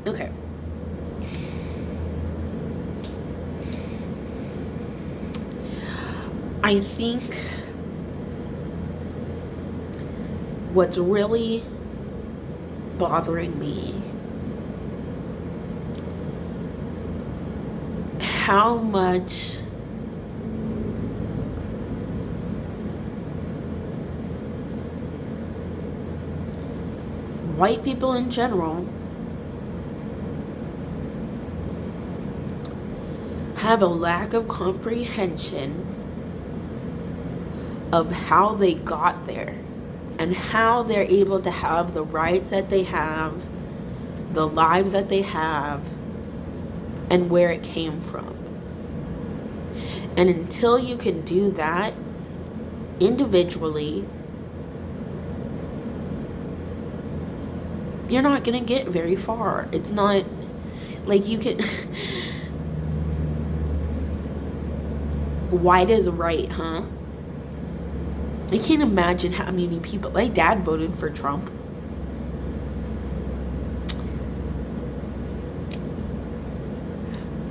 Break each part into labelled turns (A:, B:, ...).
A: Okay. I think what's really bothering me, how much white people in general have a lack of comprehension of how they got there and how they're able to have the rights that they have, the lives that they have, and where it came from. And until you can do that individually, you're not going to get very far. It's not like you can... White is right, huh? I can't imagine how many people... My dad voted for Trump.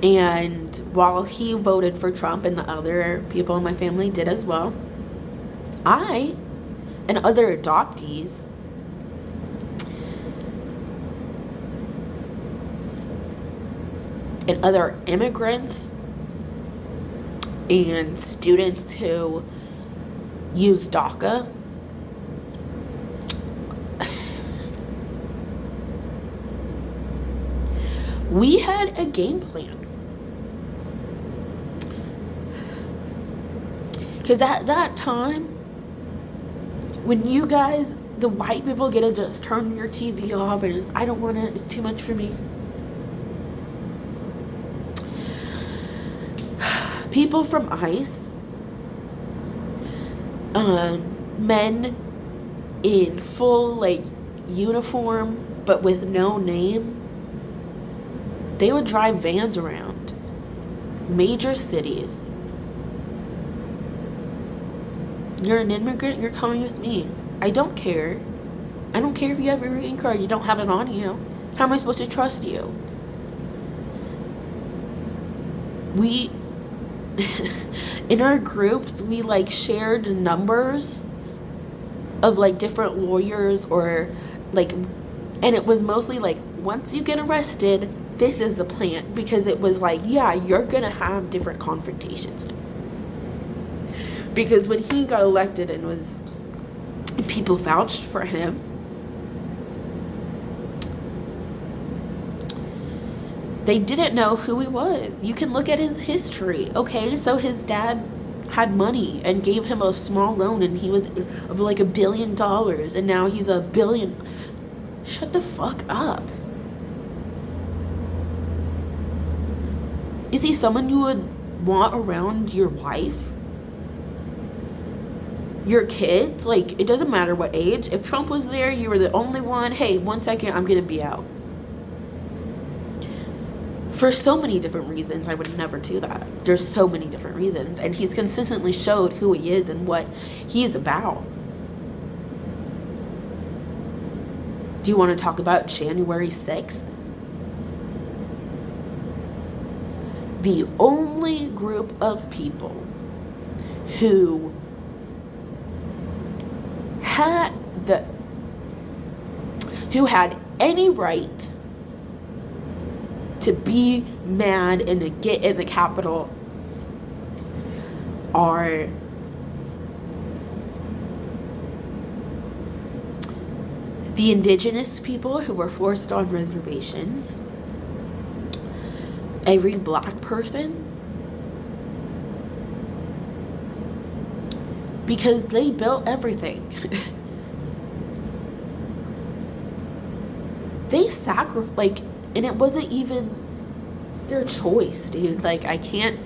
A: And while he voted for Trump and the other people in my family did as well, I and other adoptees and other immigrants and students who use DACA, we had a game plan. Because at that time, when you guys, the white people, get to just turn your TV off and I don't want it, it's too much for me. People from ICE, men in full like uniform but with no name, they would drive vans around major cities. You're an immigrant, you're coming with me. I don't care. I don't care if you have your green card, you don't have it on you. How am I supposed to trust you? We, in our groups, we like shared numbers of like different lawyers or like, and it was mostly like, once you get arrested, this is the plan. Because it was like, yeah, you're gonna have different confrontations. Because when he got elected and was, people vouched for him, they didn't know who he was. You can look at his history. Okay, so his dad had money and gave him a small loan and he was of like $1 billion and now he's $1 billion. Shut the fuck up. Is he someone you would want around your wife? Your kids? Like, it doesn't matter what age. If Trump was there, you were the only one. Hey, 1 second, I'm gonna be out. For so many different reasons, I would never do that. There's so many different reasons. And he's consistently showed who he is and what he's about. Do you want to talk about January 6th? The only group of people who had any right to be mad and to get in the Capitol are the indigenous people who were forced on reservations, every black person, because they built everything. They sacrificed, like, and it wasn't even their choice, dude. Like, I can't,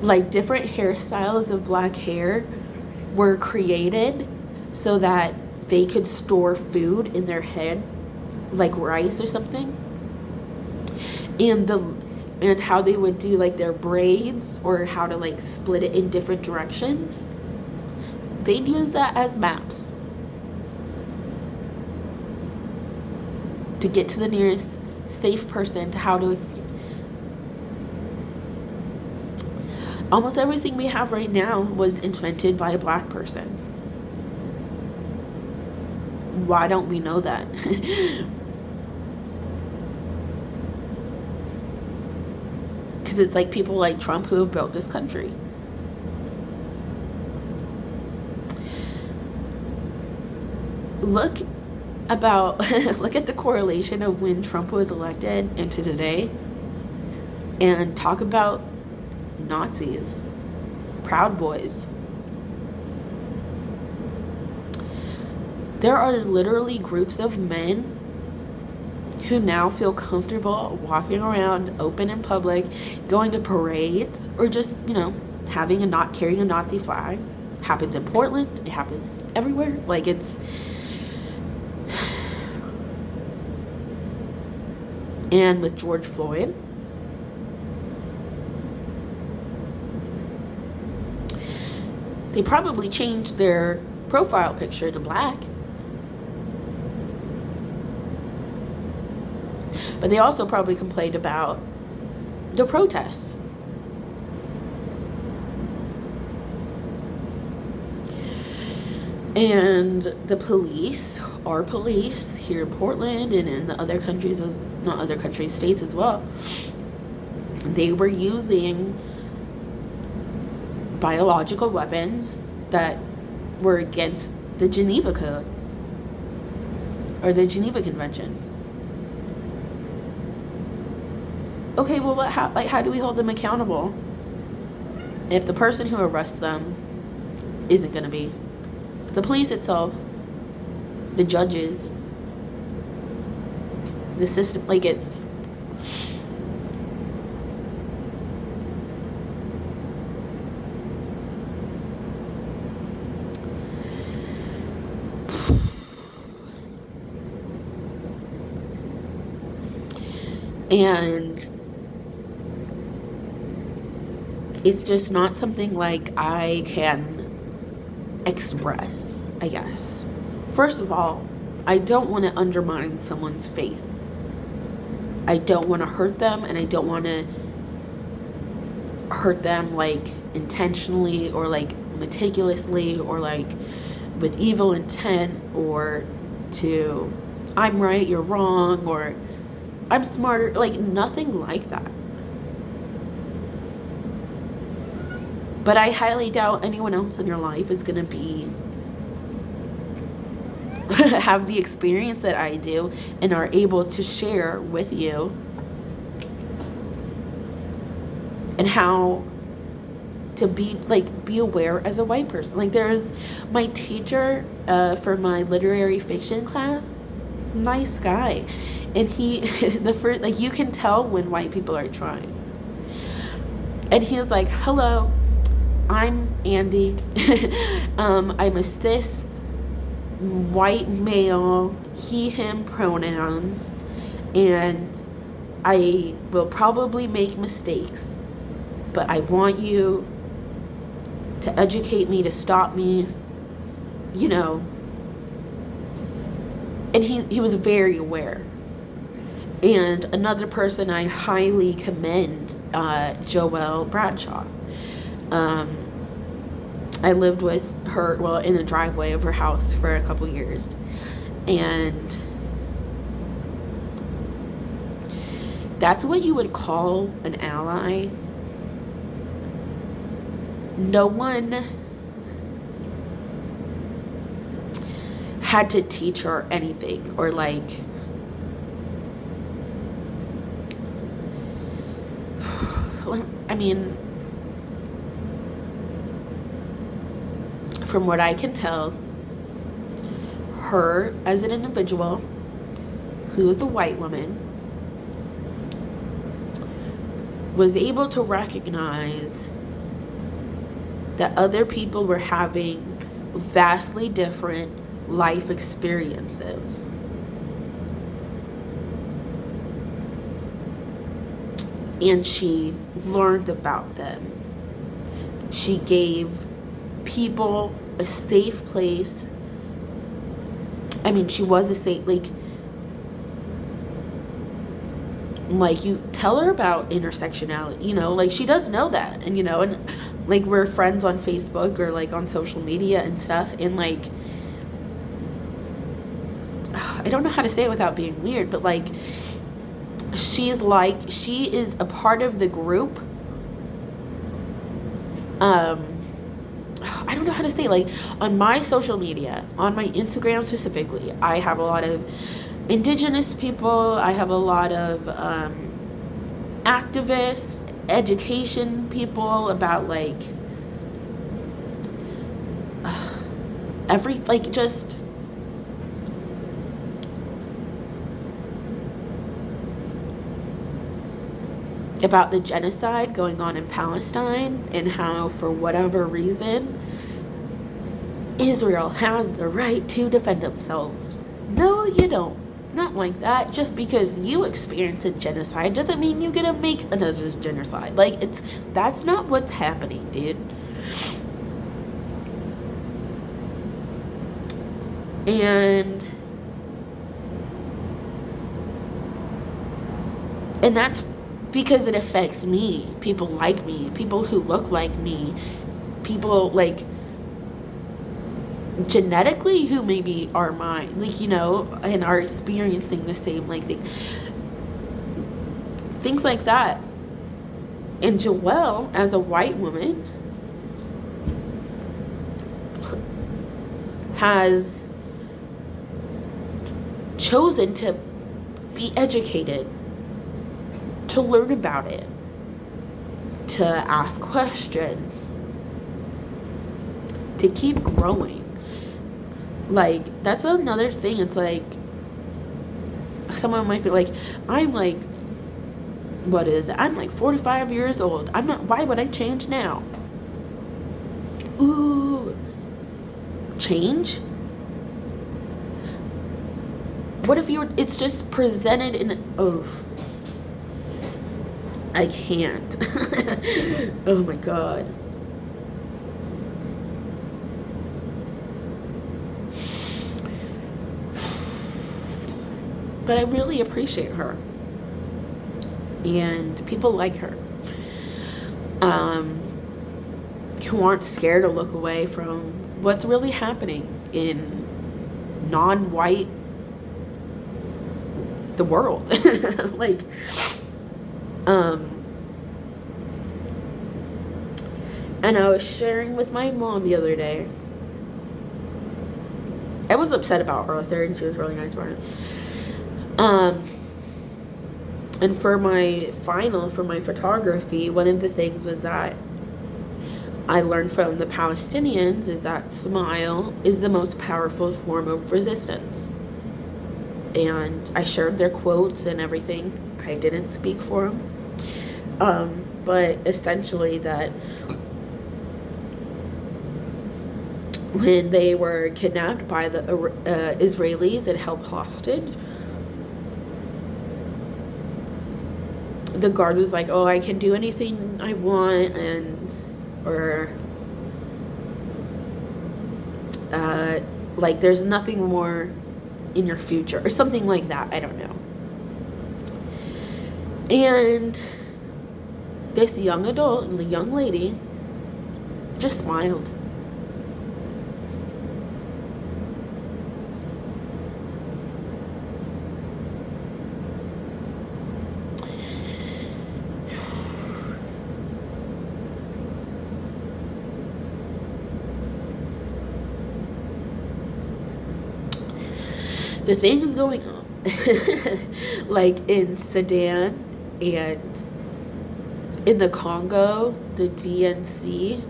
A: like, different hairstyles of black hair were created so that they could store food in their head, like rice or something. And how they would do like their braids or how to like split it in different directions. They'd use that as maps. to get to the nearest safe person, to how to escape. Almost everything we have right now was invented by a black person. Why don't we know that? Because it's like people like Trump who have built this country. Look at the correlation of when Trump was elected and to today, and talk about Nazis, Proud Boys. There are literally groups of men who now feel comfortable walking around open in public, going to parades, or just, carrying a Nazi flag. It happens in Portland. It happens everywhere. Like, it's... And with George Floyd, they probably changed their profile picture to black. But they also probably complained about the protests. And the police, our police here in Portland and in the other countries, not other countries, states as well, they were using biological weapons that were against the Geneva Code or the Geneva Convention. Okay, well, how do we hold them accountable if the person who arrests them isn't going to be the police itself, the judges, the system? Like, it's... And it's just not something like I can express, I guess. First of all, I don't want to undermine someone's faith. I don't want to hurt them, and I don't want to hurt them like intentionally or like meticulously or like with evil intent, or to I'm right, you're wrong, or I'm smarter, like nothing like that. But I highly doubt anyone else in your life is going to be have the experience that I do and are able to share with you and how to be aware as a white person. Like, there's my teacher for my literary fiction class, nice guy, and he you can tell when white people are trying, and he was like, hello, I'm Andy. I'm a cis white male, he him pronouns, and I will probably make mistakes, but I want you to educate me, to stop me, and he was very aware. And another person I highly commend, Joelle Bradshaw. I lived with her, in the driveway of her house for a couple years. And that's what you would call an ally. No one had to teach her anything, or from what I can tell, her as an individual who is a white woman was able to recognize that other people were having vastly different life experiences. And she learned about them. She gave people a safe place. She was a safe, like, you tell her about intersectionality, you know, like, she does know that. And, you know, and like, we're friends on Facebook or like on social media and stuff, and like, I don't know how to say it without being weird, but like, she is a part of the group. I don't know how to say, like, on my social media, on my Instagram specifically, I have a lot of indigenous people, I have a lot of activists, education people about like just about the genocide going on in Palestine, and how, for whatever reason, Israel has the right to defend themselves. No, you don't. Not like that. Just because you experience a genocide doesn't mean you get to make another genocide. Like, that's not what's happening, dude. And that's because it affects me, people like me, people who look like me, people like genetically who maybe are mine, like, you know, and are experiencing the same like things like that. And Joelle, as a white woman, has chosen to be educated, to learn about it, to ask questions, to keep growing. Like, that's another thing. It's like, someone might be like, I'm like, what is it? I'm like 45 years old. I'm not, why would I change now? Ooh, change? What if it's just presented in, I can't. Oh my God. But I really appreciate her. And people like her. Who aren't scared to look away from what's really happening in non-white the world. Like, and I was sharing with my mom the other day. I was upset about Arthur, and she was really nice about it. And for my photography, one of the things was that I learned from the Palestinians is that smile is the most powerful form of resistance. And I shared their quotes and everything. I didn't speak for them. But essentially that when they were kidnapped by the Israelis and held hostage, the guard was like, oh, I can do anything I want, or like, there's nothing more in your future, or something like that. I don't know. And this young adult, the young lady, just smiled. The thing is going on, like in Sudan and in the Congo, the DNC,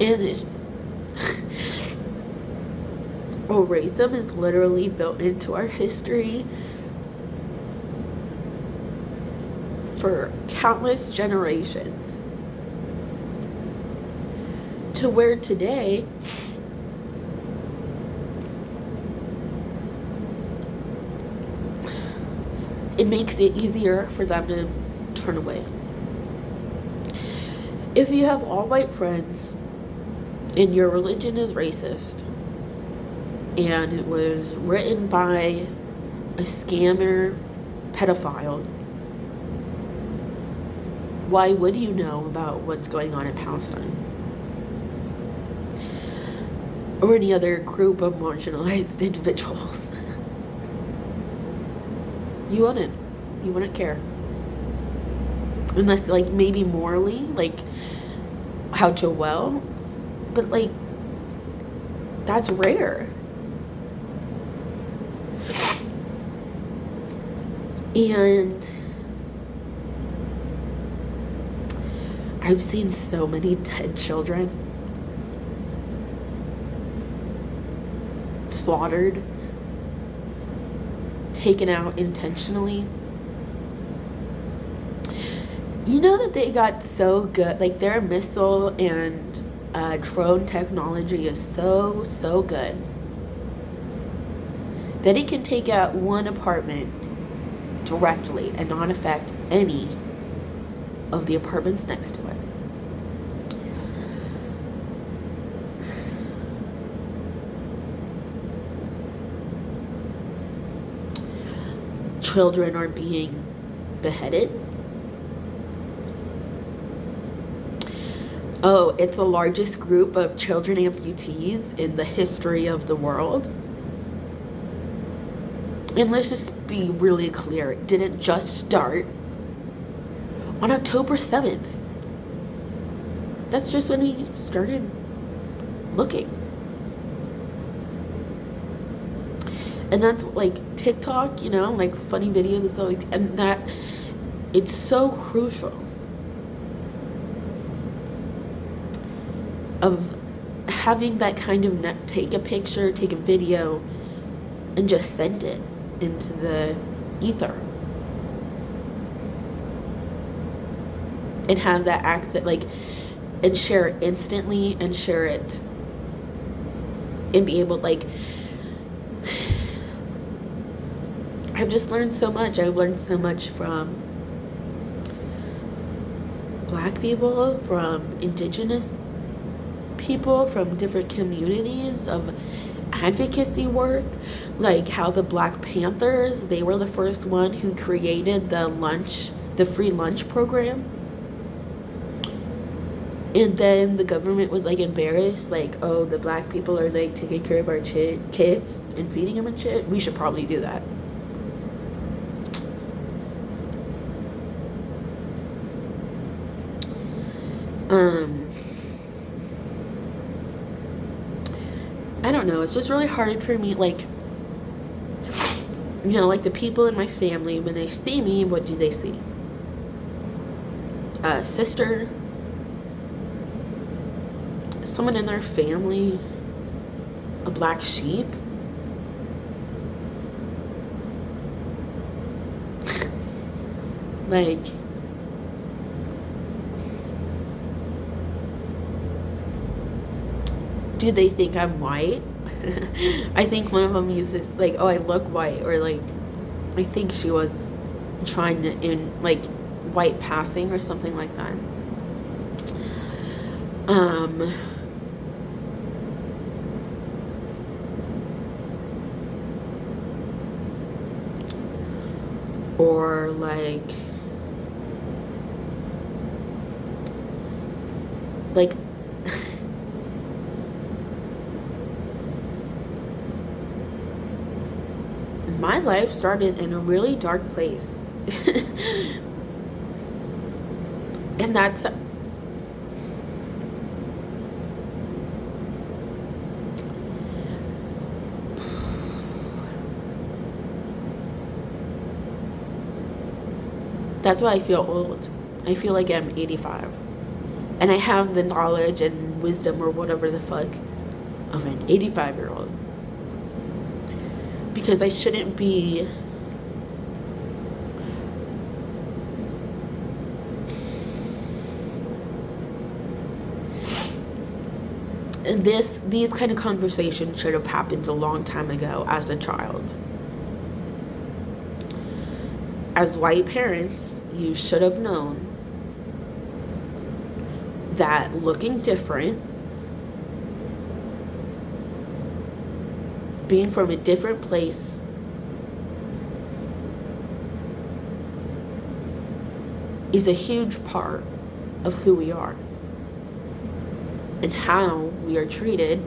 A: and it's racism is literally built into our history for countless generations, to where today it makes it easier for them to turn away. If you have all white friends and your religion is racist and it was written by a scammer pedophile, why would you know about what's going on in Palestine? Or any other group of marginalized individuals? You wouldn't care. Unless, like, maybe morally, like how Joelle, but like that's rare. And I've seen so many dead children slaughtered, taken out intentionally. You know that they got so good, like their missile and drone technology is so good that it can take out one apartment directly and not affect any of the apartments next to it. Children are being beheaded. Oh, it's the largest group of children amputees in the history of the world. And let's just be really clear, it didn't just start on October 7th. That's just when we started looking. And that's like TikTok, you know, like funny videos and stuff like, and that it's so crucial of having that kind of take a picture, take a video, and just send it into the ether. And have that access, like, and share it instantly and share it and be able, like, I've just learned so much. I've learned so much from Black people, from Indigenous people, from different communities of advocacy work, like how the Black Panthers, they were the first one who created the free lunch program. And then the government was like embarrassed, like, oh, the Black people are like taking care of our kids and feeding them and shit. We should probably do that. I don't know, it's just really hard for me, like, you know, like the people in my family, when they see me, what do they see? A sister, someone in their family, a black sheep. Like, do they think I'm white? I think one of them uses, like, oh, I look white, or like, I think she was trying to, in like, white passing or something like that. Or like my life started in a really dark place. And that's why I feel old. I feel like I'm 85. And I have the knowledge and wisdom, or whatever the fuck, of an 85-year-old. Because I shouldn't be these kind of conversations should have happened a long time ago as a child. as white parents, you should have known that looking different, being from a different place, is a huge part of who we are and how we are treated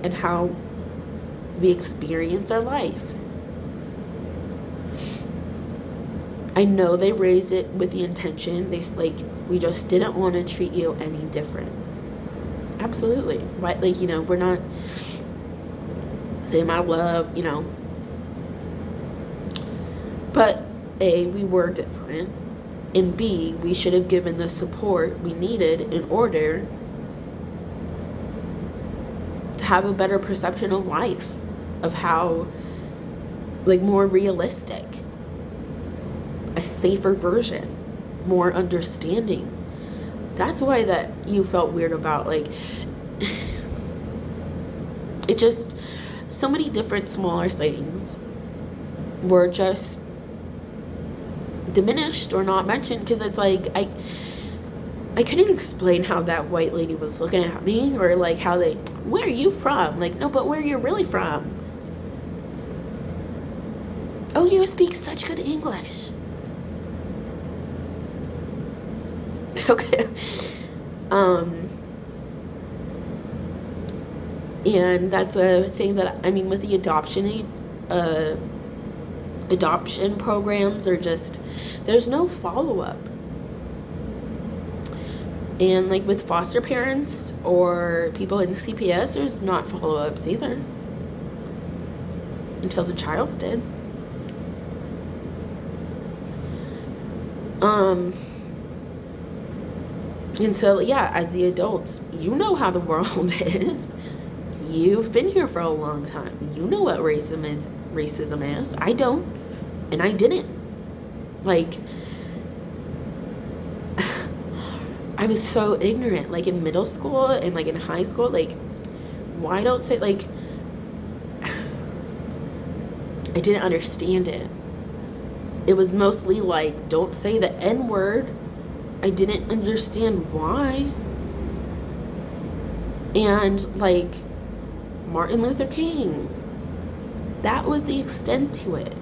A: and how we experience our life. I know they raised it with the intention. We just didn't want to treat you any different. Absolutely. Right? We're not saying out of love, But A, we were different. And B, we should have given the support we needed in order to have a better perception of life, of how, more realistic, a safer version, more understanding. That's why that you felt weird about, it just, so many different smaller things were just diminished or not mentioned, because it's I couldn't explain how that white lady was looking at me, or where are you from? No, but where are you really from? Oh, you speak such good English. Okay. And that's a thing that, with the adoption programs are just, there's no follow-up. And with foster parents or people in CPS, there's not follow-ups either. Until the child's dead. And so, yeah, as the adults, you know how the world is. You've been here for a long time. You know what racism is. I don't. And I didn't. I was so ignorant, in middle school and in high school, why don't say, I didn't understand it. It was mostly don't say the N-word. I didn't understand why. And Martin Luther King, that was the extent to it.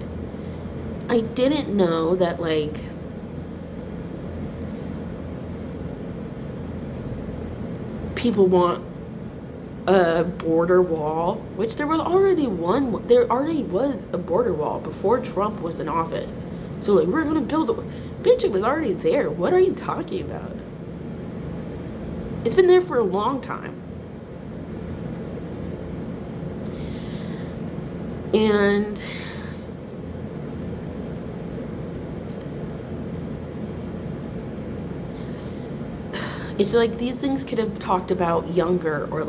A: I didn't know that people want a border wall, which there already was a border wall before Trump was in office. So we're gonna build bitch, it was already there. What are you talking about? It's been there for a long time. And it's these things could have talked about younger, or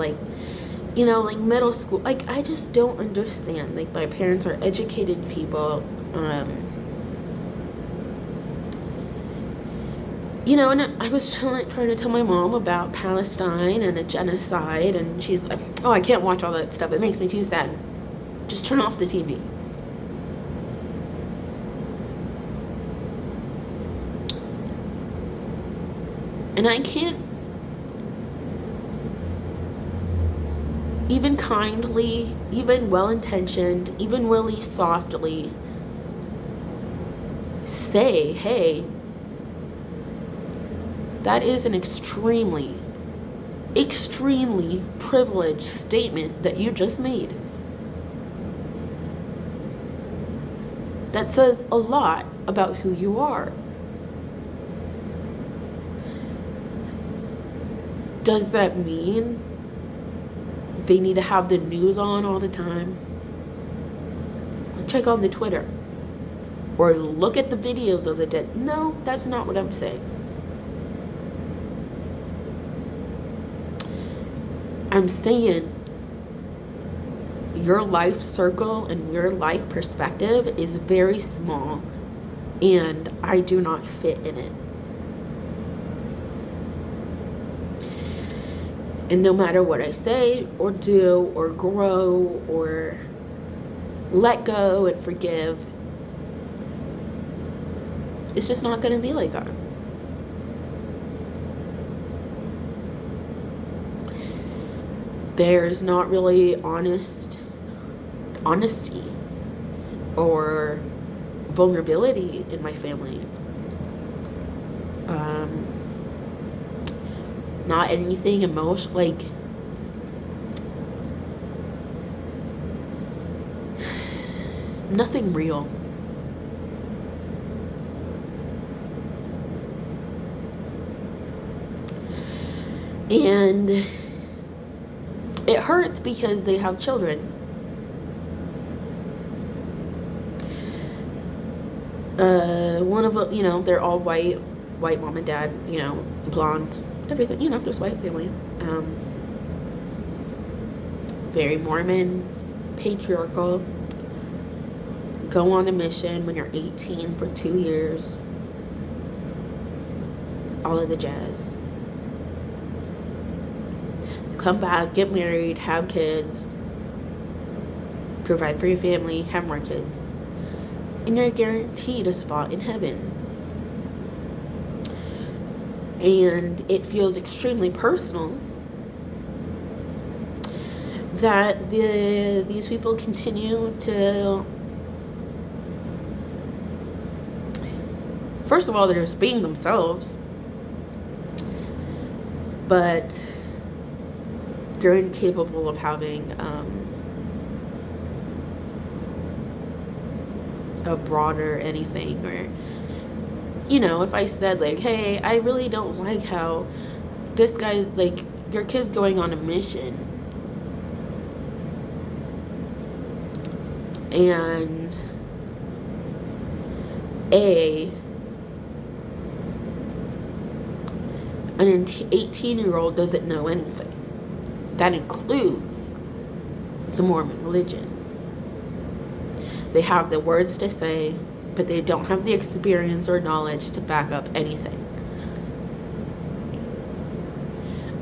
A: middle school. I just don't understand. My parents are educated people. And I was trying to tell my mom about Palestine and a genocide, and she's like, oh, I can't watch all that stuff. It makes me too sad. Just turn off the TV. And I can't even kindly, even well-intentioned, even really softly say, hey, that is an extremely, extremely privileged statement that you just made. That says a lot about who you are. Does that mean they need to have the news on all the time? Check on the Twitter. Or look at the videos of the dead. No, that's not what I'm saying. I'm saying your life circle and your life perspective is very small, and I do not fit in it. And no matter what I say or do or grow or let go and forgive, It's just not going to be like that. There's not really honesty or vulnerability in my family. Not anything emotional, like nothing real. And it hurts because they have children. One of them, they're all white mom and dad, blonde, everything, just white family. Very Mormon, patriarchal. Go on a mission when you're 18 for 2 years. All of the jazz. Come back, get married, have kids, provide for your family, have more kids, and you're guaranteed a spot in heaven. And it feels extremely personal that these people continue to, first of all, they're just being themselves, but they're incapable of having a broader anything. Or if I said like, hey, I really don't like how this guy, like, your kid's going on a mission and an 18-year-old doesn't know anything. That includes the Mormon religion. They have the words to say, but they don't have the experience or knowledge to back up anything.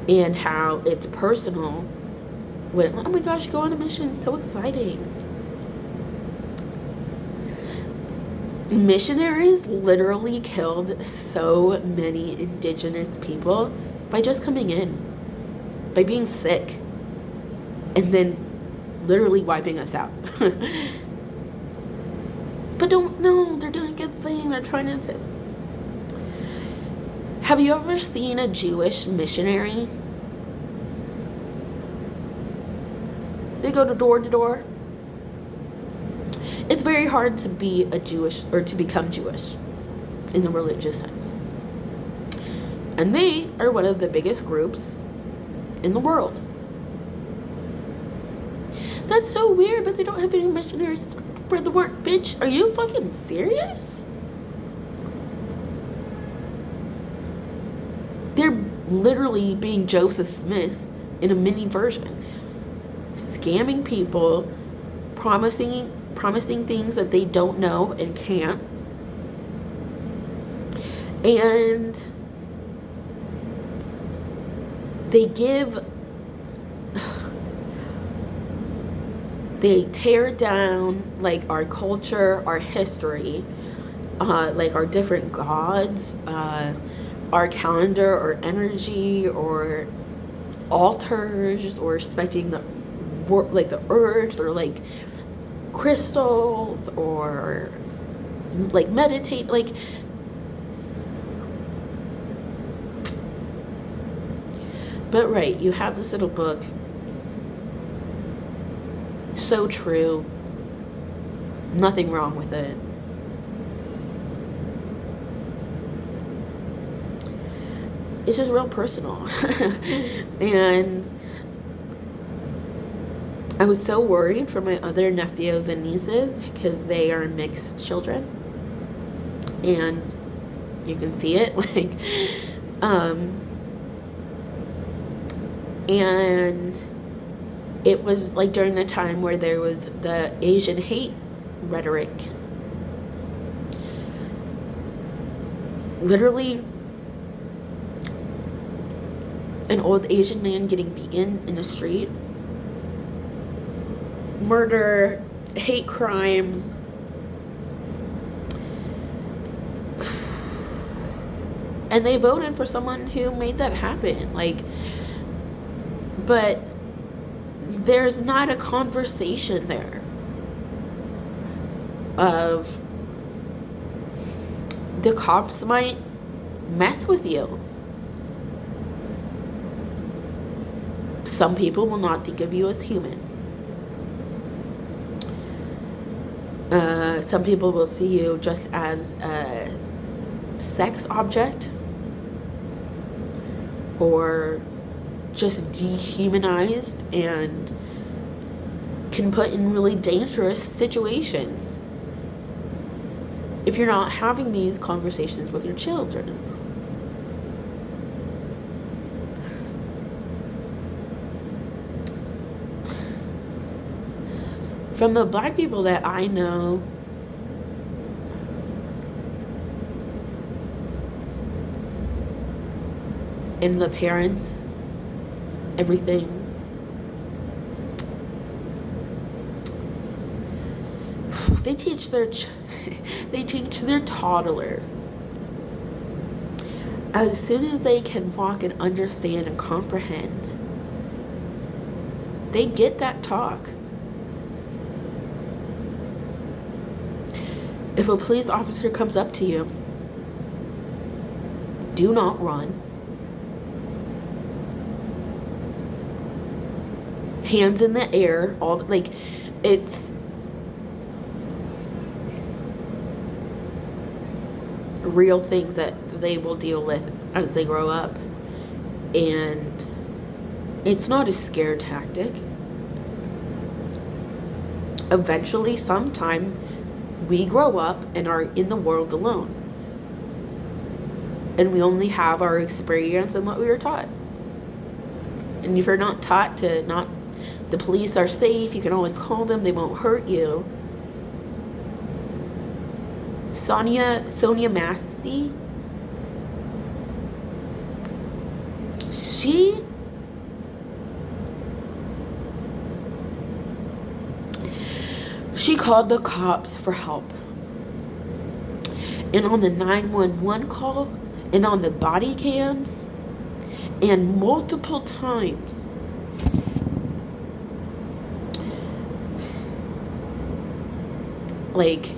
A: And how it's personal when, oh my gosh, go on a mission, so exciting. Missionaries literally killed so many indigenous people by just coming in, by being sick, and then literally wiping us out. But they're doing a good thing. They're trying to. Have you ever seen a Jewish missionary? They go door to door. It's very hard to be a Jewish, or to become Jewish in the religious sense. And they are one of the biggest groups in the world. That's so weird, but they don't have any missionaries to spread the word. Bitch, are you fucking serious? They're literally being Joseph Smith in a mini version. Scamming people, promising things that they don't know and can't. And they tear down like our culture, our history, like our different gods, our calendar or energy or altars, or respecting the earth, or like crystals, or like meditate, like but right, you have this little book, so true, nothing wrong with it. It's just real personal. And I was so worried for my other nephews and nieces because they are mixed children, and you can see it, like, and it was like during the time where there was the Asian hate rhetoric. Literally, an old Asian man getting beaten in the street, murder, hate crimes. And they voted for someone who made that happen. Like, but there's not a conversation there of the cops might mess with you. Some people will not think of you as human. Some people will see you just as a sex object or just dehumanized and can put in really dangerous situations if you're not having these conversations with your children. From the Black people that I know, and the parents, everything, they teach their toddler, as soon as they can walk and understand and comprehend, they get that talk. If a police officer comes up to you, do not run. Hands in the air, it's real things that they will deal with as they grow up. And it's not a scare tactic. Eventually, sometime, we grow up and are in the world alone. And we only have our experience and what we were taught. And if you're not taught the police are safe, you can always call them, they won't hurt you. Sonia Massey, she called the cops for help. And on the 911 call, and on the body cams, and multiple times, like,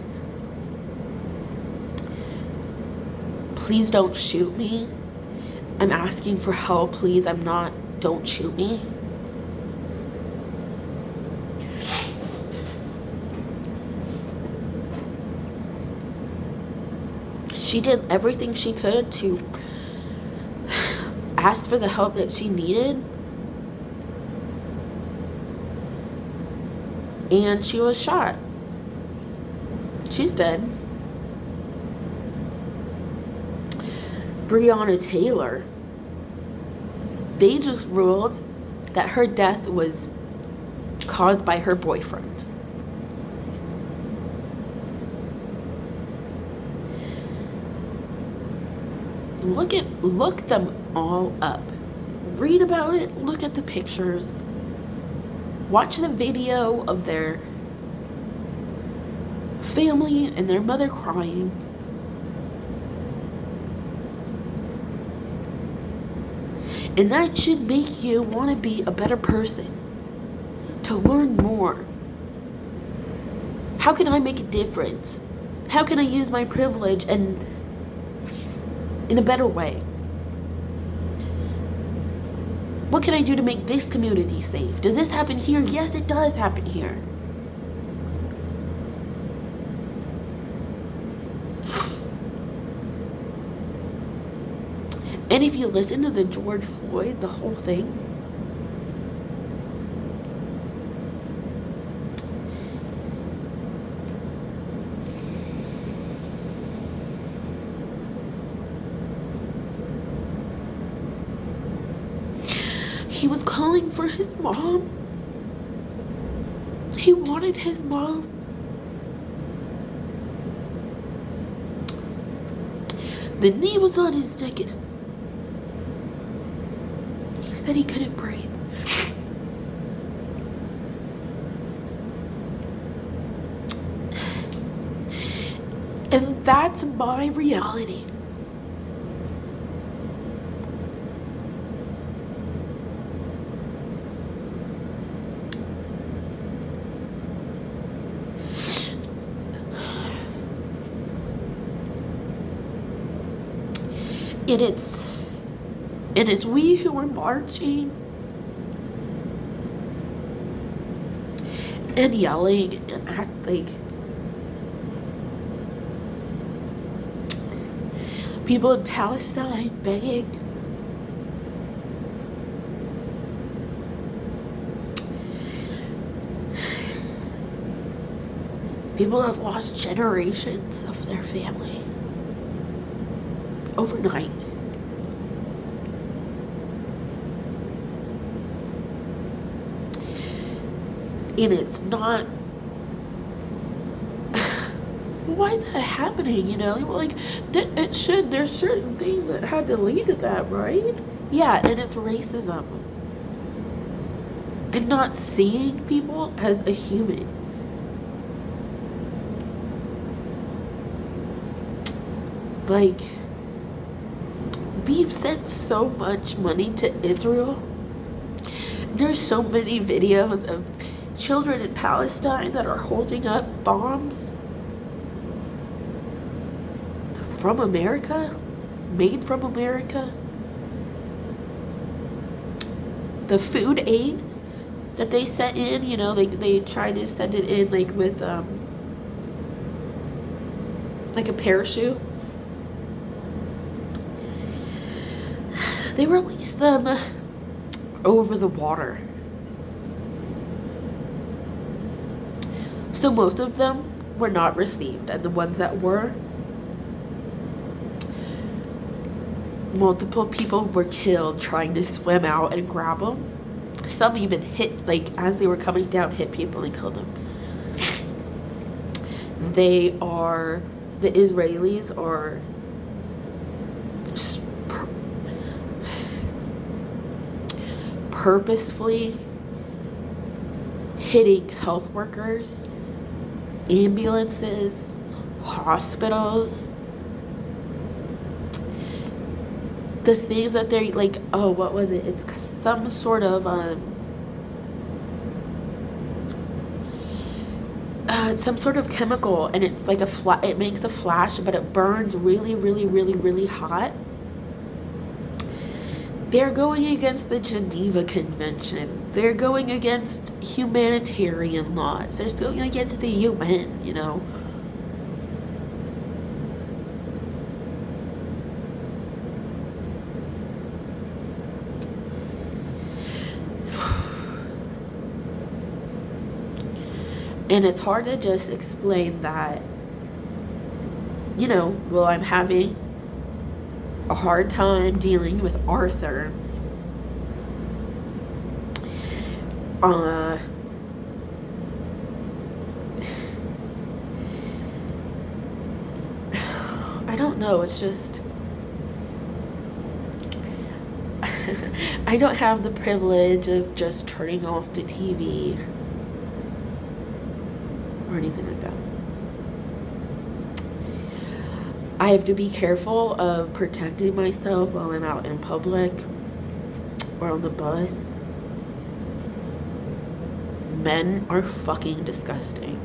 A: please don't shoot me. I'm asking for help, please. Don't shoot me. She did everything she could to ask for the help that she needed. And she was shot. She's dead. Breonna Taylor, they just ruled that her death was caused by her boyfriend. Look them all up. Read about it, look at the pictures. Watch the video of their family and their mother crying. And that should make you want to be a better person, to learn more. How can I make a difference? How can I use my privilege and in a better way? What can I do to make this community safe? Does this happen here? Yes, it does happen here. And if you listen to the George Floyd, the whole thing, he was calling for his mom. He wanted his mom. The knee was on his neck and he said he couldn't breathe. And that's my reality. And it's we who are marching and yelling and like people in Palestine begging. People have lost generations of their family overnight. And it's not, why is that happening, you know? Like, it should, there's certain things that had to lead to that, right? Yeah, and it's racism. And not seeing people as a human. Like, we've sent so much money to Israel. There's so many videos of children in Palestine that are holding up bombs from America, made from America. The food aid that they sent in, you know, they tried to send it in like with like a parachute. They released them over the water. So most of them were not received, and the ones that were, multiple people were killed trying to swim out and grab them. Some even hit, like as they were coming down, hit people and killed them. The Israelis are purposefully hitting health workers, ambulances, hospitals. The things that they're like, oh, what was it? It's some sort of some sort of chemical, and it's like it makes a flash, but it burns really, really, really, really hot. They're going against the Geneva Convention. They're going against humanitarian laws. They're going against the UN, you know. And it's hard to just explain that, you know, well, I'm having a hard time dealing with Arthur. I don't know, it's just, I don't have the privilege of just turning off the TV or anything like that. I have to be careful of protecting myself while I'm out in public or on the bus. Men are fucking disgusting.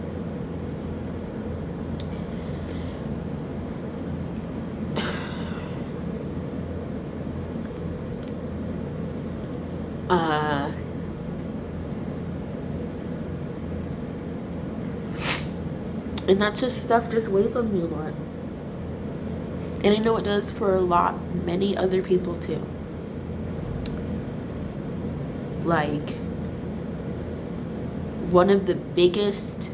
A: And that stuff just weighs on me a lot. And I know it does for many other people too. Like, one of the biggest,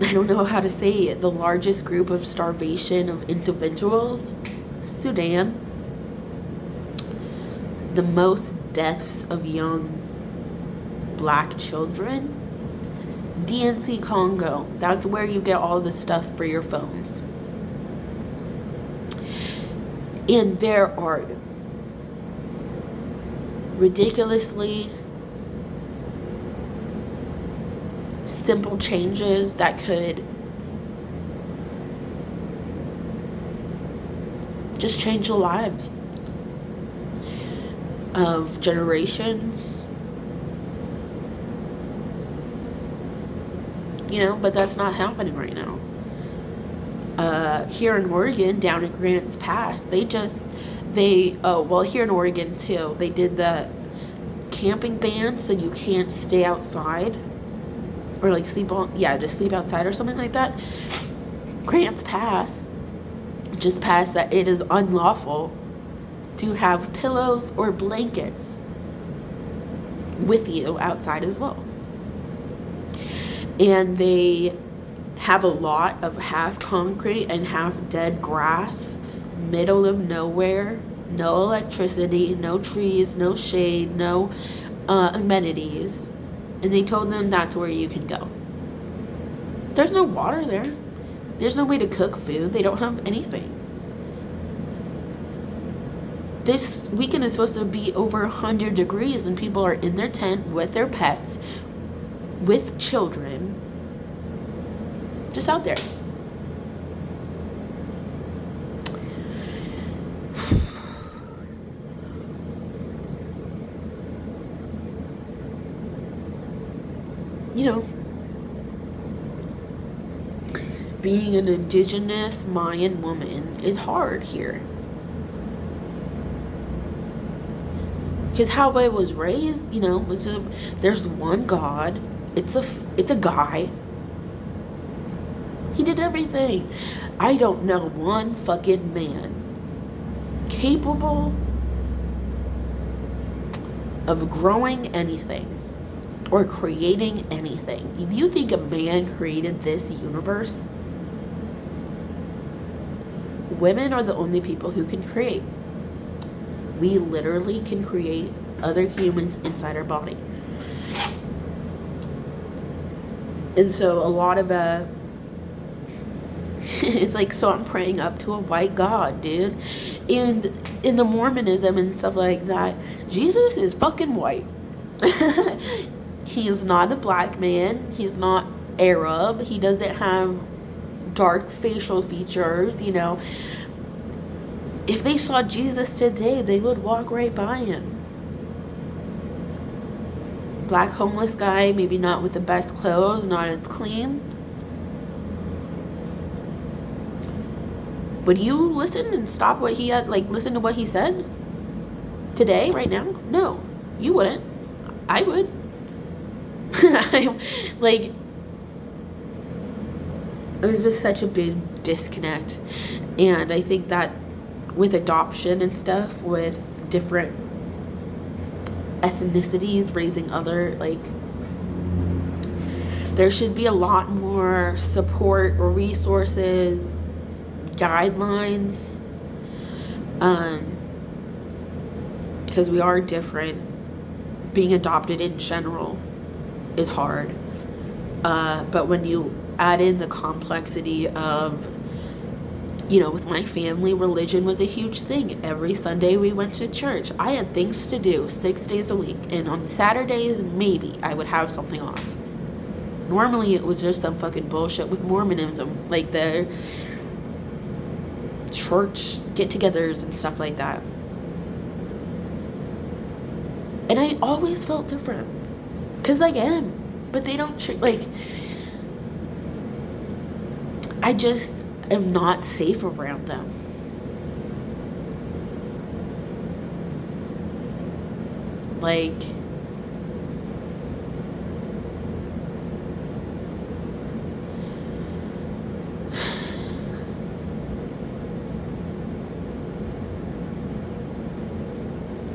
A: I don't know how to say it, the largest group of starvation of individuals, Sudan. The most deaths of young black children, DNC Congo. That's where you get all the stuff for your phones. And there are ridiculously simple changes that could just change the lives of generations, you know, but that's not happening right now. Here in Oregon, down in Grants Pass, here in Oregon too, they did the camping ban, so you can't stay outside or like just sleep outside or something like that. Grants Pass just passed that it is unlawful to have pillows or blankets with you outside as well. And they have a lot of half concrete and half dead grass, middle of nowhere, no electricity, no trees, no shade, no amenities. And they told them that's where you can go. There's no water there. There's no way to cook food. They don't have anything. This weekend is supposed to be over 100 degrees and people are in their tent with their pets, with children, just out there. You know, being an indigenous Mayan woman is hard here. Because how I was raised, you know, there's one God. It's a guy. He did everything. I don't know one fucking man capable of growing anything or creating anything. Do you think a man created this universe? Women are the only people who can create. We literally can create other humans inside our body. And so a lot of it's like, so I'm praying up to a white God, dude. And in the Mormonism and stuff like that, Jesus is fucking white. He is not a black man. He's not Arab. He doesn't have dark facial features, you know. If they saw Jesus today, they would walk right by him. Black homeless guy, maybe not with the best clothes, not as clean. Would you listen and stop what he had, like listen to what he said today, right now? No, you wouldn't. I would. Like, it was just such a big disconnect. And I think that with adoption and stuff, with different ethnicities raising other, like, there should be a lot more support or resources, guidelines, because we are different. Being adopted in general is hard, but when you add in the complexity of, you know, with my family, religion was a huge thing. Every Sunday we went to church. I had things to do 6 days a week, and on Saturdays maybe I would have something off. Normally it was just some fucking bullshit with Mormonism, like the church get-togethers and stuff like that. And I always felt different, because I am, but they don't like, I just am not safe around them. Like,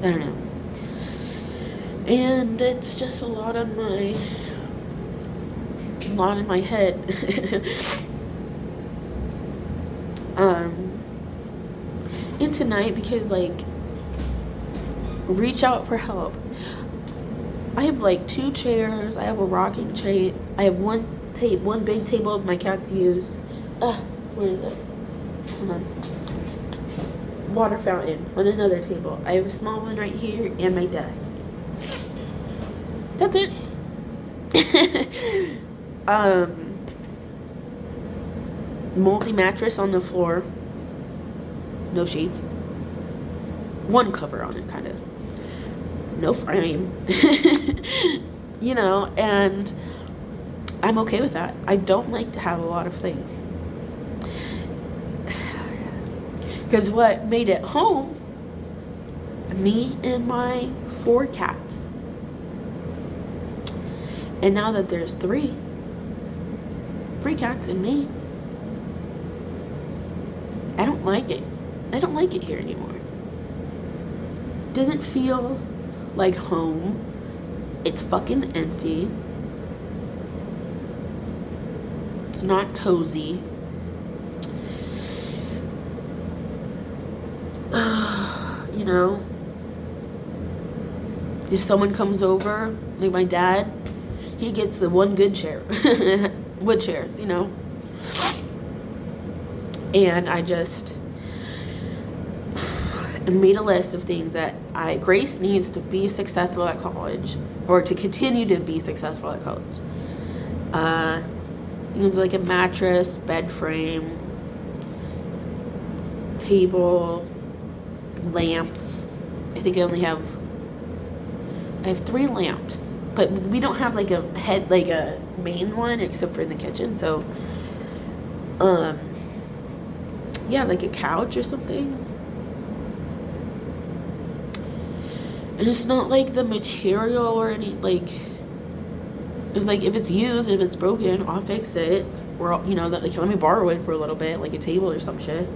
A: I don't know. And it's just a lot in my head. And tonight, because, like, reach out for help. I have like 2 chairs. I have a rocking chair. I have one big table my cats use. Where is it? Hold on. Water fountain on another table. I have a small one right here and my desk. That's it. Multi-mattress on the floor. No sheets. One cover on it, kind of. No frame. You know, and I'm okay with that. I don't like to have a lot of things. Because what made it home, me and my 4 cats. And now that there's 3 cats and me, I don't like it. I don't like it here anymore. It doesn't feel like home. It's fucking empty. It's not cozy. You know, if someone comes over, like my dad, he gets the one good chair. Wood chairs, you know. And I made a list of things that Grace needs to be successful at college, or to continue to be successful at college. Things like a mattress, bed frame, table, lamps. I think I have 3 lamps, but we don't have like a main one except for in the kitchen. So, yeah, like a couch or something. And it's not like the material or any, like, it's like, if it's used, if it's broken, I'll fix it. Or, you know, that, like, let me borrow it for a little bit, like a table or some shit.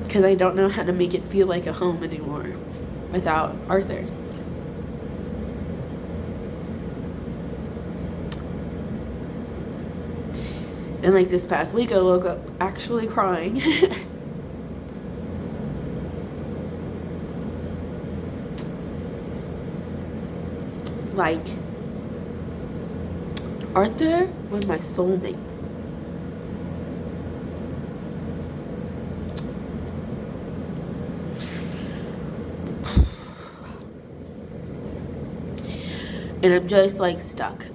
A: Because I don't know how to make it feel like a home anymore without Arthur. And like this past week, I woke up actually crying. Like, Arthur was my soulmate. And I'm just like stuck.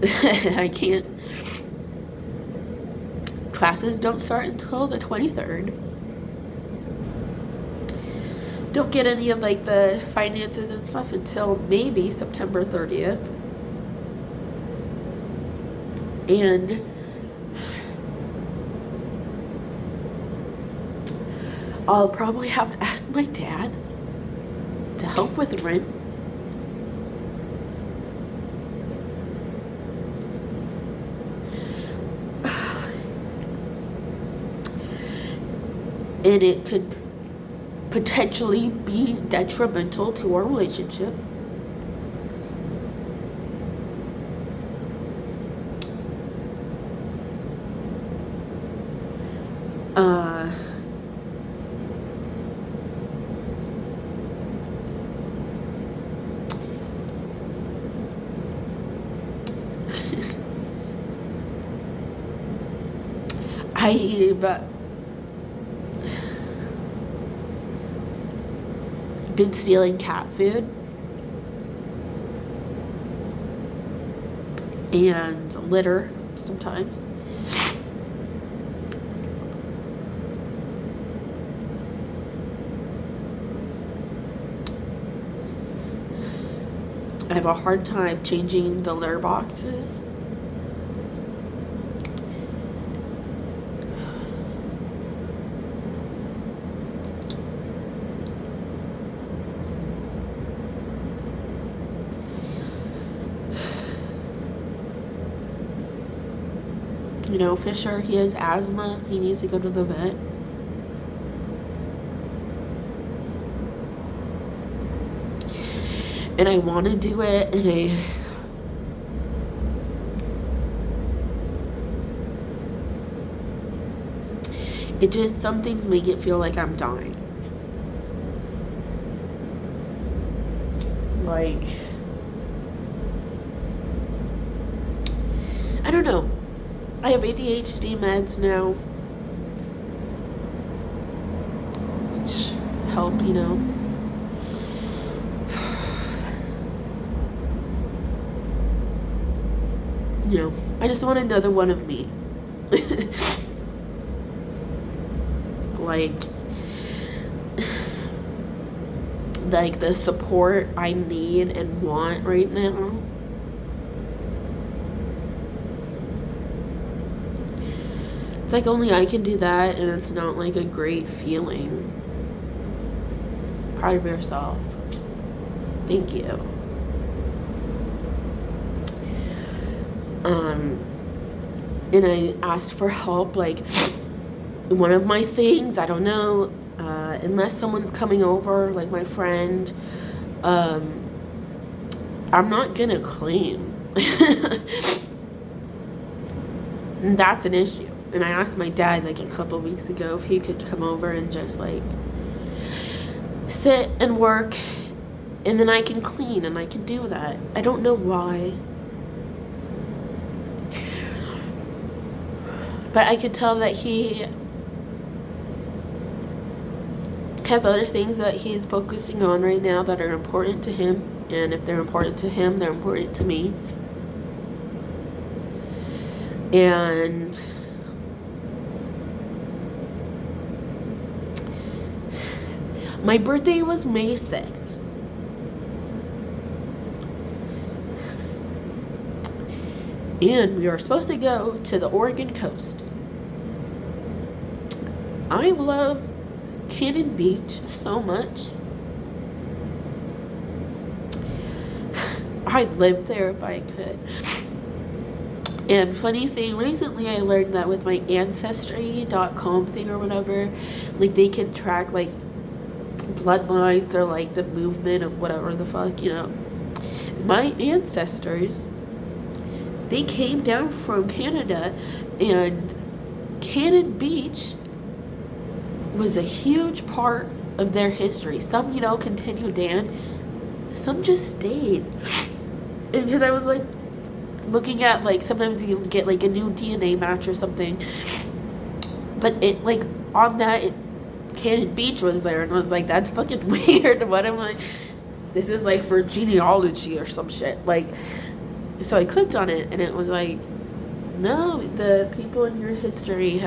A: I can't. Classes don't start until the 23rd. Don't get any of like the finances and stuff until maybe September 30th. And I'll probably have to ask my dad to help with rent. And it could potentially be detrimental to our relationship. I've been stealing cat food and litter sometimes. I have a hard time changing the litter boxes. You know, Fisher, he has asthma. He needs to go to the vet. And I want to do it, and it just, some things make it feel like I'm dying. Like, I don't know. I have ADHD meds now, which help, you know. You know, I just want another one of me. Like the support I need and want right now. It's like only I can do that, and it's not like a great feeling. Proud of yourself. Thank you. And I asked for help, like, one of my things, I don't know, unless someone's coming over, like my friend, I'm not gonna clean. And that's an issue. And I asked my dad, like, a couple weeks ago if he could come over and just, like, sit and work, and then I can clean, and I can do that. I don't know why. But I could tell that he has other things that he's focusing on right now that are important to him. And if they're important to him, they're important to me. And my birthday was May 6th. And we were supposed to go to the Oregon coast. I love Cannon Beach so much. I'd live there if I could. And funny thing, recently I learned that with my Ancestry.com thing or whatever, like they can track like bloodlines or like the movement of whatever the fuck, you know. My ancestors, they came down from Canada, and Cannon Beach was a huge part of their history. Some, you know, continued in, some just stayed. And because I was like looking at, like, sometimes you get like a new DNA match or something, but it, like, on that, Cannon Beach was there, and I was like, that's fucking weird. What am I, this is like for genealogy or some shit, like. So I clicked on it, and it was like, no, the people in your history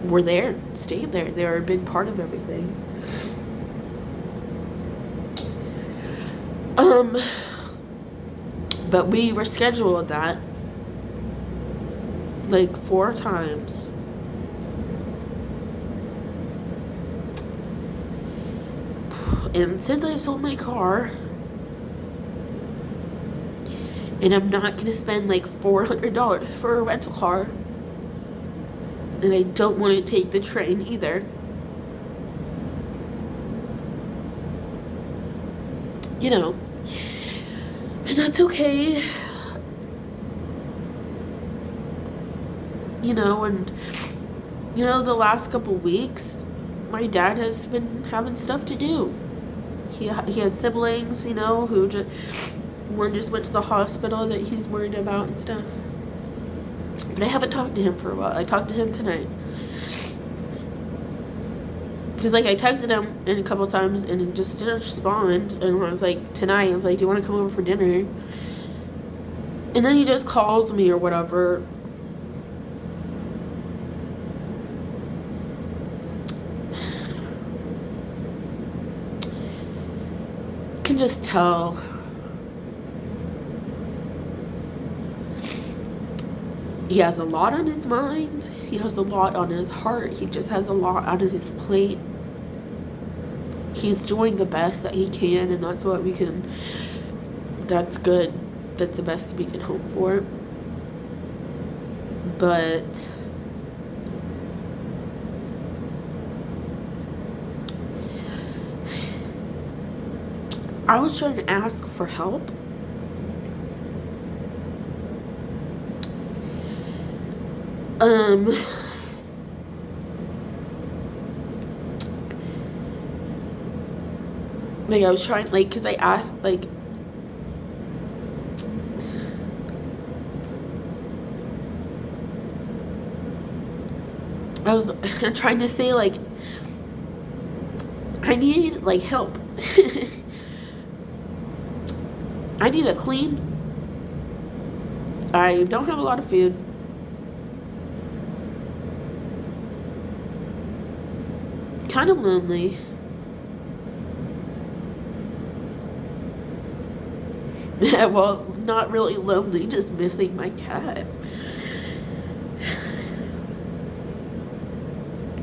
A: were there, stayed there. They were a big part of everything. But we rescheduled that like 4 times. And since I sold my car, and I'm not going to spend like $400 for a rental car, and I don't want to take the train either. You know, and that's okay. You know, and, you know, the last couple weeks, my dad has been having stuff to do. He has siblings, you know, who one just went to the hospital that he's worried about and stuff. But I haven't talked to him for a while. I talked to him tonight. Because, like, I texted him a couple times and he just didn't respond. And I was like, tonight, I was like, do you want to come over for dinner? And then he just calls me or whatever. I can just tell. He has a lot on his mind. He has a lot on his heart. He just has a lot on his plate. He's doing the best that he can, and that's what we can, that's good. That's the best we can hope for. But I was trying to ask for help. Like, I was trying, like, because I asked, like, I was trying to say, like, I need, like, help. I need to clean. I don't have a lot of food. Kind of lonely. Well, not really lonely, just missing my cat.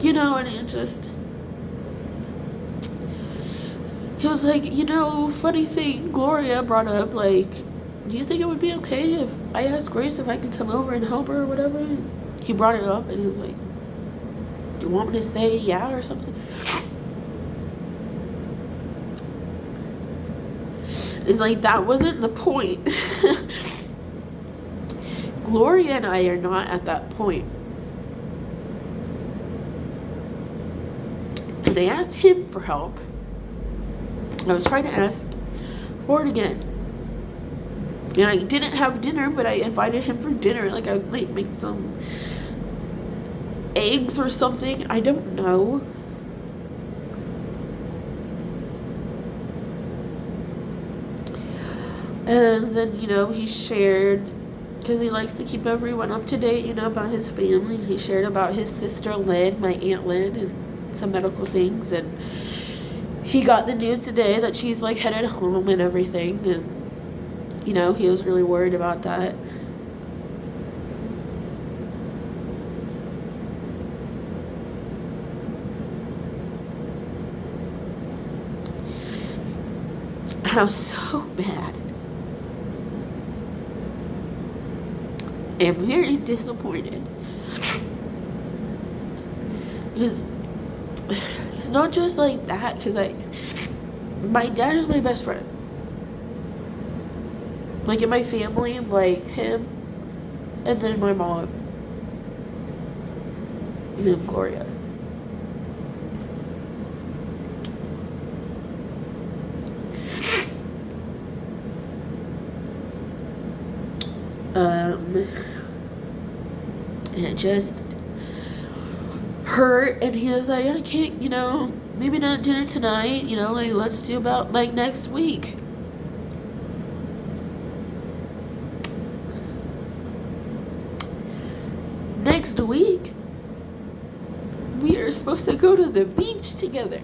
A: you know, and it just, he was like, you know, funny thing, Gloria brought up, like, do you think it would be okay if I asked Grace if I could come over and help her or whatever? He brought it up, and he was like, do you want me to say yeah or something? It's like, that wasn't the point. Gloria and I are not at that point. And I asked him for help. I was trying to ask for it again. And I didn't have dinner, but I invited him for dinner. Like, I would like make some eggs or something. I don't know. And then, you know, he shared, because he likes to keep everyone up to date, you know, about his family. He shared about his sister Lynn, my Aunt Lynn, and some medical things. And he got the news today that she's like headed home and everything. And, you know, he was really worried about that. I was so mad. I'm very disappointed. Because it's not just like that, because my dad is my best friend. Like, in my family, like him, and then my mom, and then Gloria. And it just hurt, and he was like, I can't, you know, maybe not dinner tonight, you know, like, let's do about, like, next week. Next week, we are supposed to go to the beach together.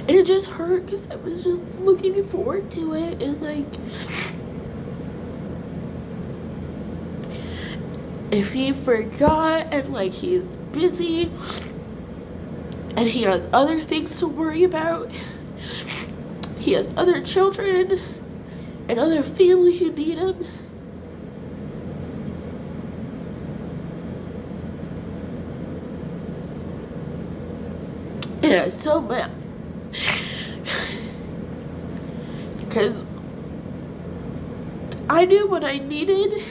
A: And it just hurt because I was just looking forward to it, and like, if he forgot and like he's busy and he has other things to worry about, he has other children and other family who need him. And I was so mad. Because I knew what I needed.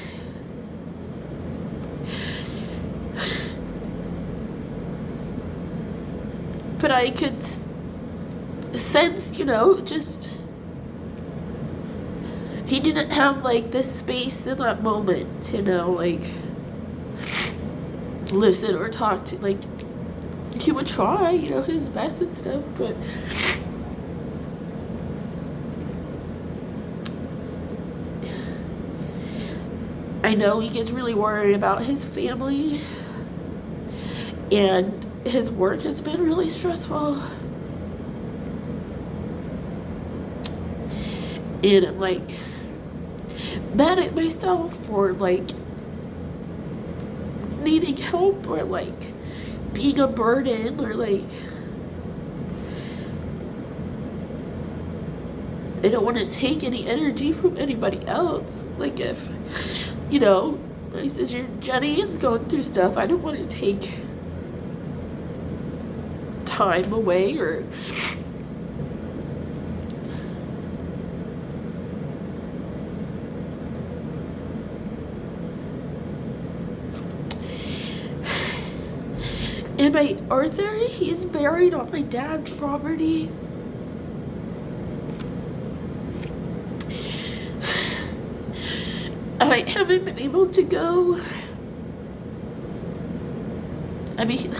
A: But I could sense, you know, just he didn't have like this space in that moment, you know, like listen or talk to, like, he would try, you know, his best and stuff, but I know he gets really worried about his family, and his work has been really stressful. And I'm like mad at myself for like needing help or like being a burden or like I don't want to take any energy from anybody else. Like, if, you know, my sister Jenny is going through stuff, I don't want to take time away or and my Arthur, he's buried on my dad's property. And I haven't been able to go. I mean,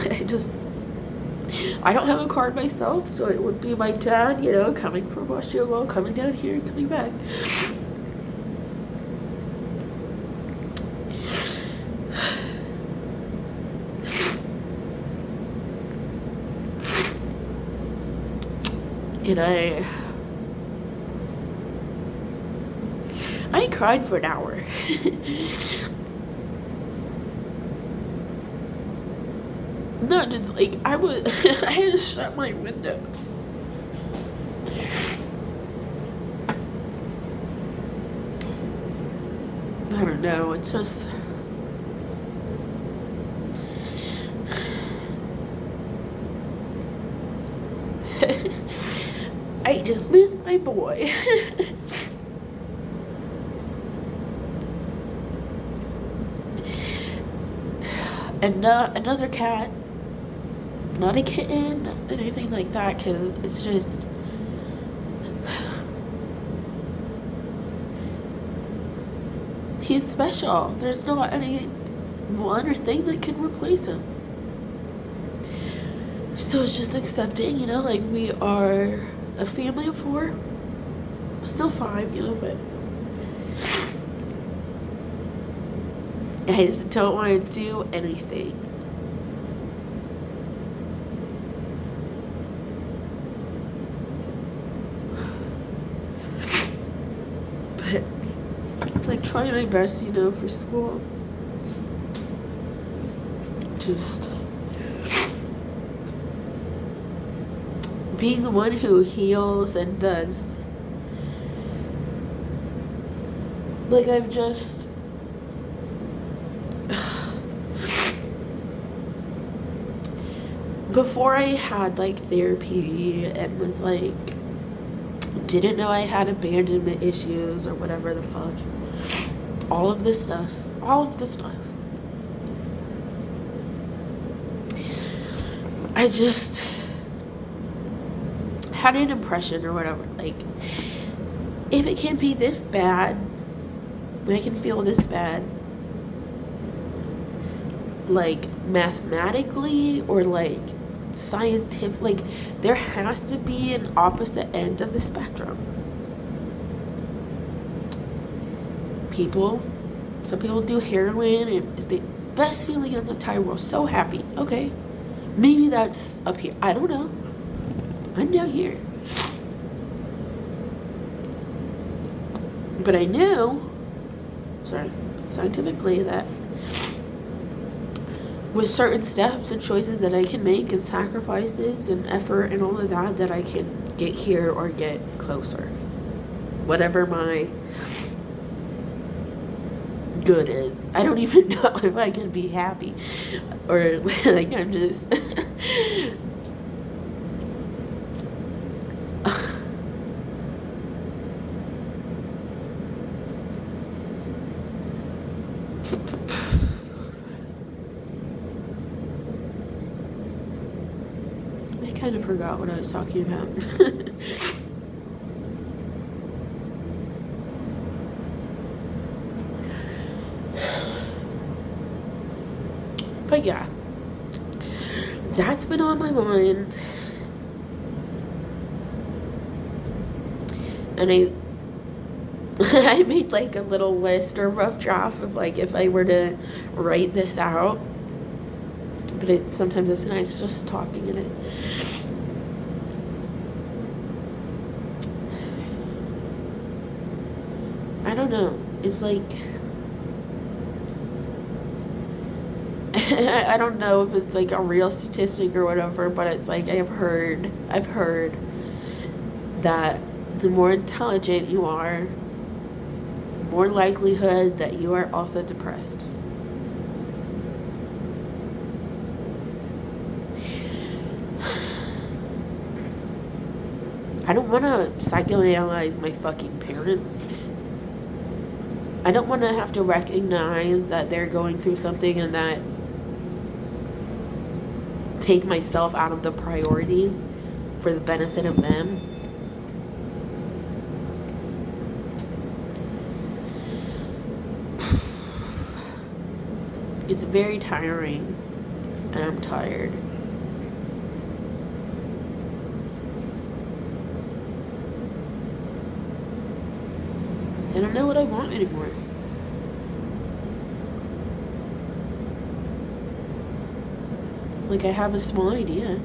A: I don't have a car myself, so it would be my dad, you know, coming from Australia, coming down here and coming back. And I cried for an hour. No, just like I had to shut my windows. I don't know, it's just I just miss my boy. And another cat, not a kitten, not anything like that, because it's just he's special. There's not any one or thing that can replace him. So it's just accepting, you know, like we are a family of 4, still 5, you know, but I just don't want to do anything. But I'm like trying my best, you know, for school. It's just being the one who heals and does. Like I've just before I had like therapy and was like didn't know I had abandonment issues or whatever the fuck, all of this stuff I just had an impression or whatever, like if it can be this bad, I can feel this bad, like mathematically or like scientific, like there has to be an opposite end of the spectrum. Some people do heroin and it's the best feeling in the entire world, so happy. Okay, maybe that's up here, I don't know, I'm down here. But I know, scientifically, that with certain steps and choices that I can make and sacrifices and effort and all of that, that I can get here or get closer. Whatever my good is. I don't even know if I can be happy or like I'm just I kind of forgot what I was talking about. But yeah, that's been on my mind. And I made like a little list or rough draft of like if I were to write this out. But sometimes it's nice just talking in it. I don't know. It's like I don't know if it's like a real statistic or whatever, but it's like I've heard that the more intelligent you are, more likelihood that you are also depressed. I don't want to psychoanalyze my fucking parents. I don't want to have to recognize that they're going through something and that take myself out of the priorities for the benefit of them. It's very tiring, and I'm tired. I don't know what I want anymore. Like, I have a small idea.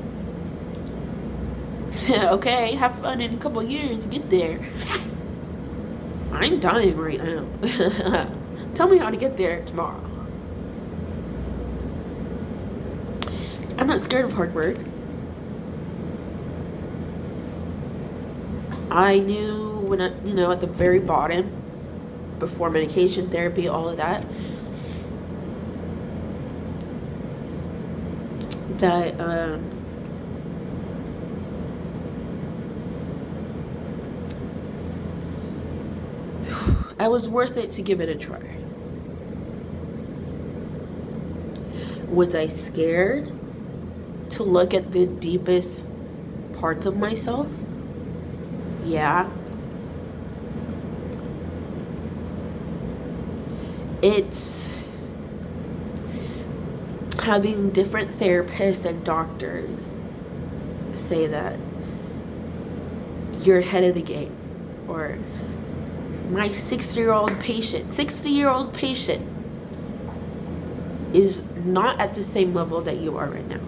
A: Okay, have fun in a couple years, get there. I'm dying right now. Tell me how to get there tomorrow. I'm not scared of hard work. I knew when I, at the very bottom, before medication, therapy, all of that, that I was worth it to give it a try. Was I scared to look at the deepest parts of myself? Yeah. It's having different therapists and doctors say that you're ahead of the game, or my 60-year-old patient is not at the same level that you are right now.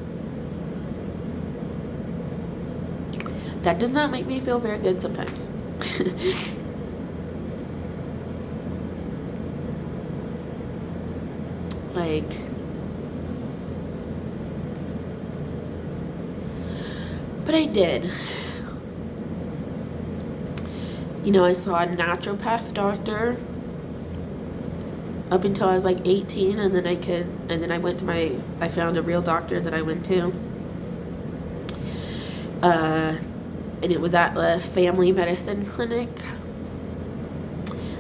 A: That does not make me feel very good sometimes. Like, but I did. I saw a naturopath doctor up until I was like 18, and then I found a real doctor that I went to. And it was at a family medicine clinic.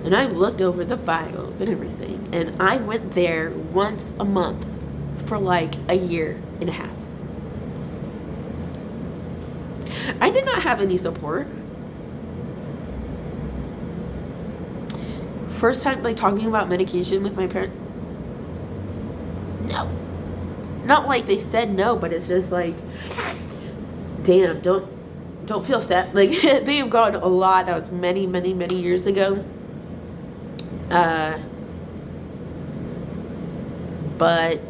A: And I looked over the files and everything. And I went there once a month for like a year and a half. I did not have any support. First time like talking about medication with my parents. No. Not like they said no, but it's just like, damn, don't feel sad. Like, they have gone a lot. That was many, many, many years ago. But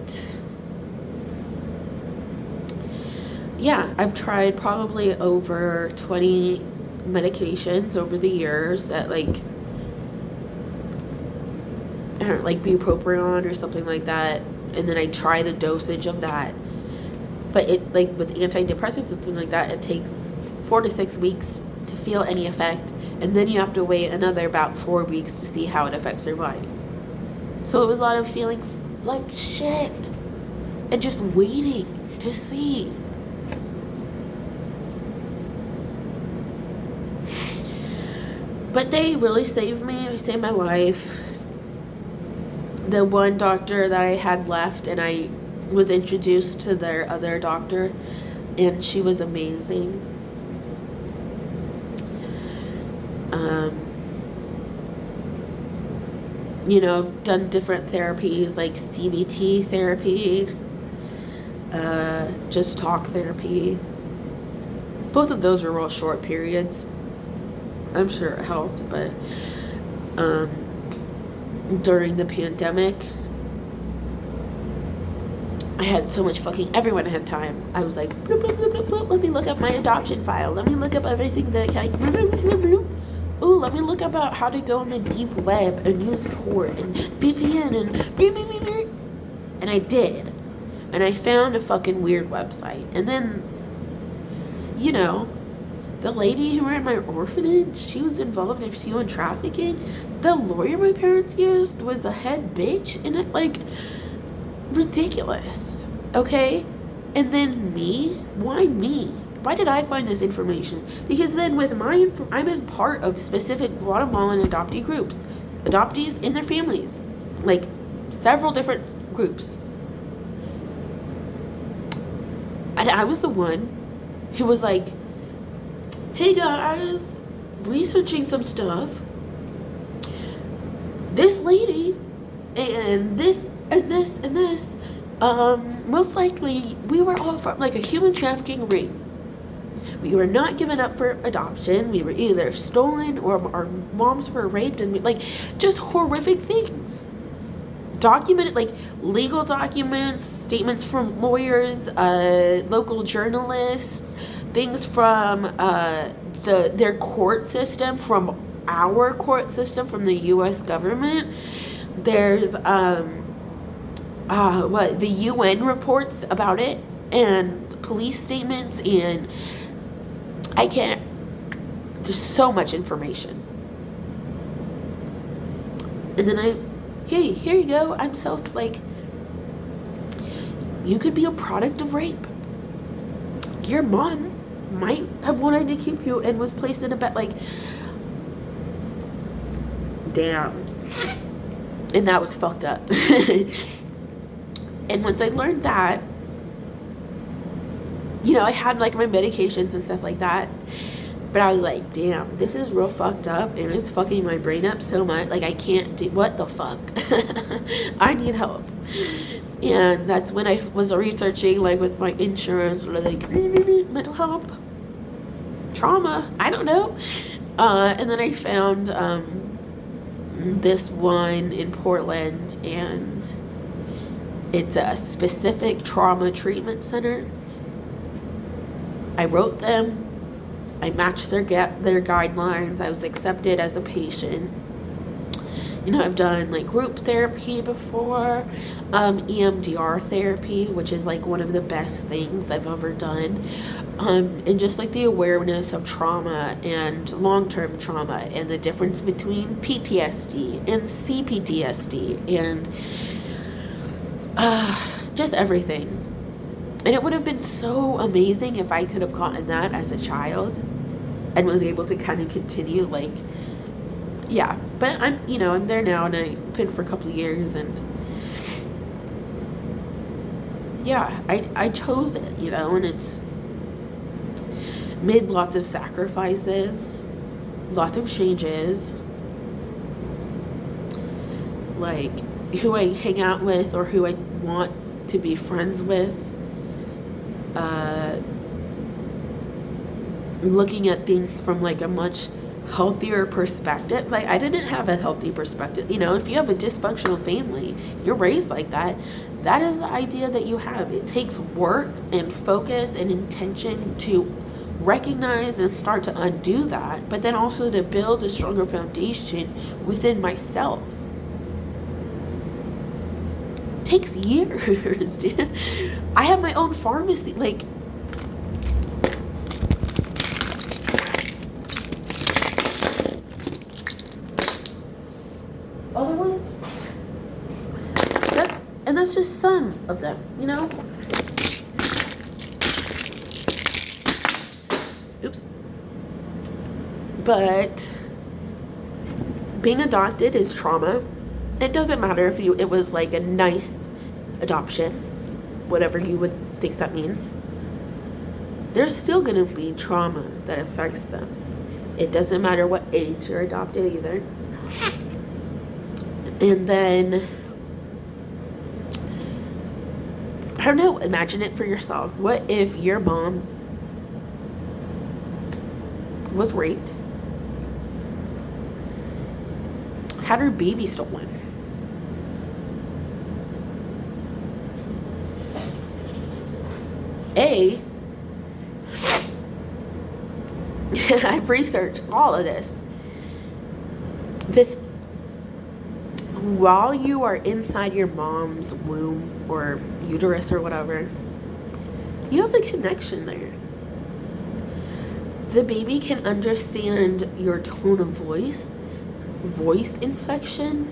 A: yeah, I've tried probably over 20 medications over the years at like, I don't know, like bupropion or something like that. And then I try the dosage of that. But it, like with antidepressants and something like that, it takes 4 to 6 weeks to feel any effect. And then you have to wait another about 4 weeks to see how it affects your body. So it was a lot of feeling like shit and just waiting to see. But they really saved me. They saved my life. The one doctor that I had left, and I was introduced to their other doctor, and she was amazing. Done different therapies like CBT therapy, just talk therapy. Both of those are real short periods. I'm sure it helped, but during the pandemic, I had so much everyone had time. I was like, bloop, bloop, bloop, bloop, bloop, let me look up my adoption file. Let me look up everything that I can. Ooh, let me look about how to go on the deep web and use Tor and VPN and I did. And I found a fucking weird website. And then, the lady who ran my orphanage, she was involved in human trafficking. The lawyer my parents used was the head bitch in it, like, ridiculous. Okay? And then me? Why me? Why did I find this information? Because then with I'm in part of specific Guatemalan adoptee groups. Adoptees and their families. Like, several different groups. And I was the one who was like, hey guys, researching some stuff. This lady and this and this and this, most likely we were all from like a human trafficking ring. We were not given up for adoption. We were either stolen or our moms were raped, and like just horrific things. Documented, like legal documents, statements from lawyers, local journalists, things from their court system, from our court system, from the U.S. government. There's the UN reports about it, and police statements, and there's so much information. And then hey, here you go. I'm so, like, you could be a product of rape. Your mom might have wanted to keep you and was placed in a bed, like, damn. And that was fucked up. And once I learned that, you know, I had, like, my medications and stuff like that, but I was like, damn, this is real fucked up, and it's fucking my brain up so much. Like, I can't do, what the fuck? I need help. And that's when I was researching, like, with my insurance, or like, mental health, trauma, I don't know. And then I found this one in Portland, and it's a specific trauma treatment center. I wrote them. I matched their guidelines. I was accepted as a patient. You know, I've done, like, group therapy before, EMDR therapy, which is, like, one of the best things I've ever done. And just, like, the awareness of trauma and long-term trauma, and the difference between PTSD and CPTSD, and just everything. And it would have been so amazing if I could have gotten that as a child and was able to kind of continue, like, yeah. But I'm there now, and I've been for a couple of years, and yeah, I chose it, you know, and it's made lots of sacrifices, lots of changes, like who I hang out with or who I want to be friends with. Looking at things from, like, a much healthier perspective. Like, I didn't have a healthy perspective. You know, if you have a dysfunctional family, you're raised like that, that is the idea that you have. It takes work and focus and intention to recognize and start to undo that, but then also to build a stronger foundation within myself. It takes years, dude. I have my own pharmacy, like, other ones, that's just some of them, you know. Oops. But being adopted is trauma. It doesn't matter if it was, like, a nice adoption, whatever you would think that means. There's still gonna be trauma that affects them. It doesn't matter what age you're adopted either. And then, I don't know, imagine it for yourself. What if your mom was raped, had her baby stolen? I've researched all of this. While you are inside your mom's womb or uterus or whatever, you have a connection there. The baby can understand your tone of voice inflection.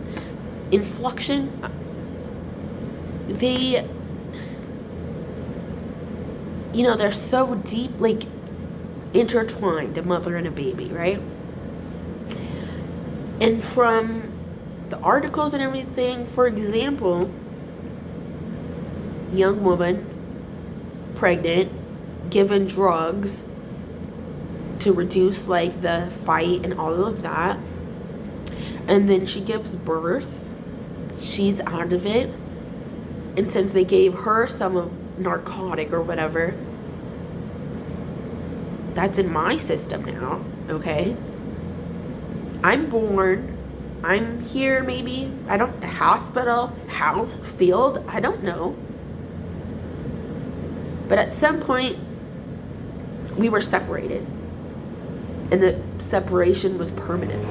A: They, you know, they're so deep, like, intertwined, a mother and a baby, right? And from the articles and everything, for example, young woman, pregnant, given drugs to reduce, like, the fight and all of that, and then she gives birth, she's out of it, and since they gave her some of narcotic or whatever, that's in my system now, okay? I'm born, I'm here, maybe, hospital, house, field, I don't know. But at some point, we were separated, and the separation was permanent.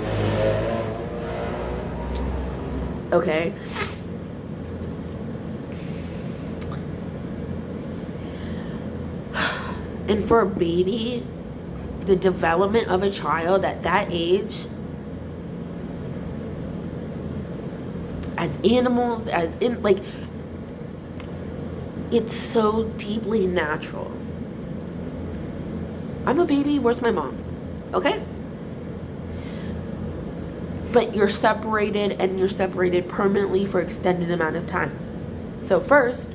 A: Okay? And for a baby, the development of a child at that age, as animals, as in, like, it's so deeply natural. I'm a baby, where's my mom? Okay? But you're separated, and you're separated permanently for extended amount of time. So first,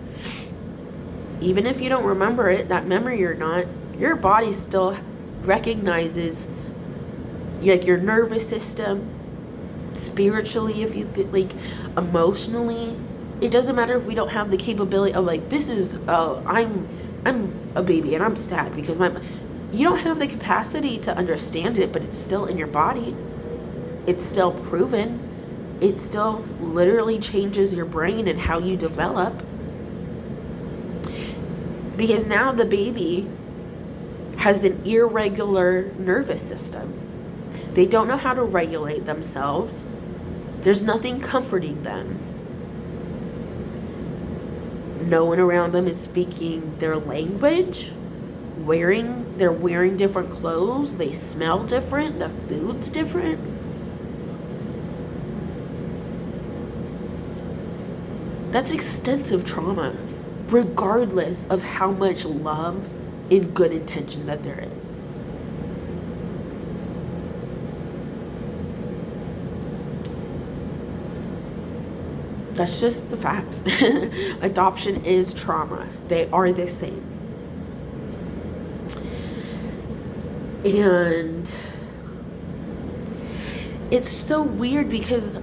A: even if you don't remember it, that memory or not, your body still recognizes, like, your nervous system, spiritually, if you like, emotionally. It doesn't matter if we don't have the capability of, like, this is, I'm a baby and I'm sad because you don't have the capacity to understand it, but it's still in your body. It's still proven. It still literally changes your brain and how you develop. Because now the baby has an irregular nervous system. They don't know how to regulate themselves. There's nothing comforting them. No one around them is speaking their language. They're wearing different clothes. They smell different. The food's different. That's extensive trauma, regardless of how much love and good intention that there is. That's just the facts. Adoption is trauma. They are the same. And it's so weird because,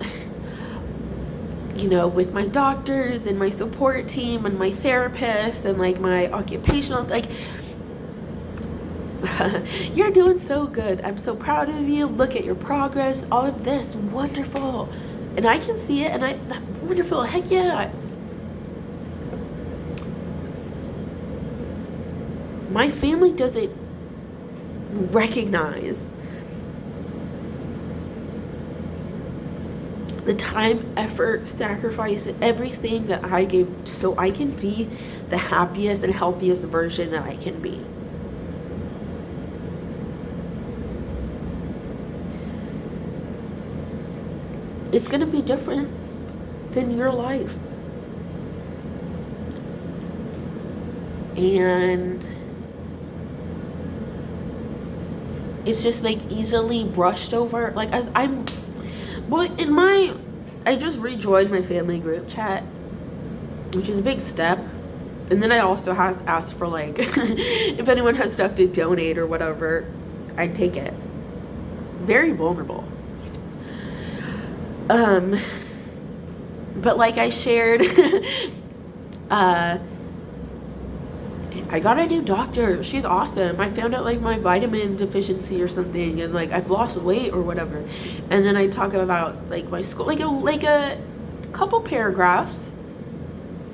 A: you know, with my doctors and my support team and my therapist and, like, my occupational, like, you're doing so good. I'm so proud of you. Look at your progress. All of this. Wonderful. And I can see it, and I'm wonderful. Heck yeah. My family doesn't recognize the time, effort, sacrifice, and everything that I gave so I can be the happiest and healthiest version that I can be. It's going to be different than your life. And it's just, like, easily brushed over. Like, as I'm, well, I just rejoined my family group chat, which is a big step. And then I also asked for, like, if anyone has stuff to donate or whatever, I'd take it. Very vulnerable. But like I shared, I got a new doctor. She's awesome. I found out, like, my vitamin deficiency or something, and, like, I've lost weight or whatever. And then I talk about, like, my school, like a couple paragraphs,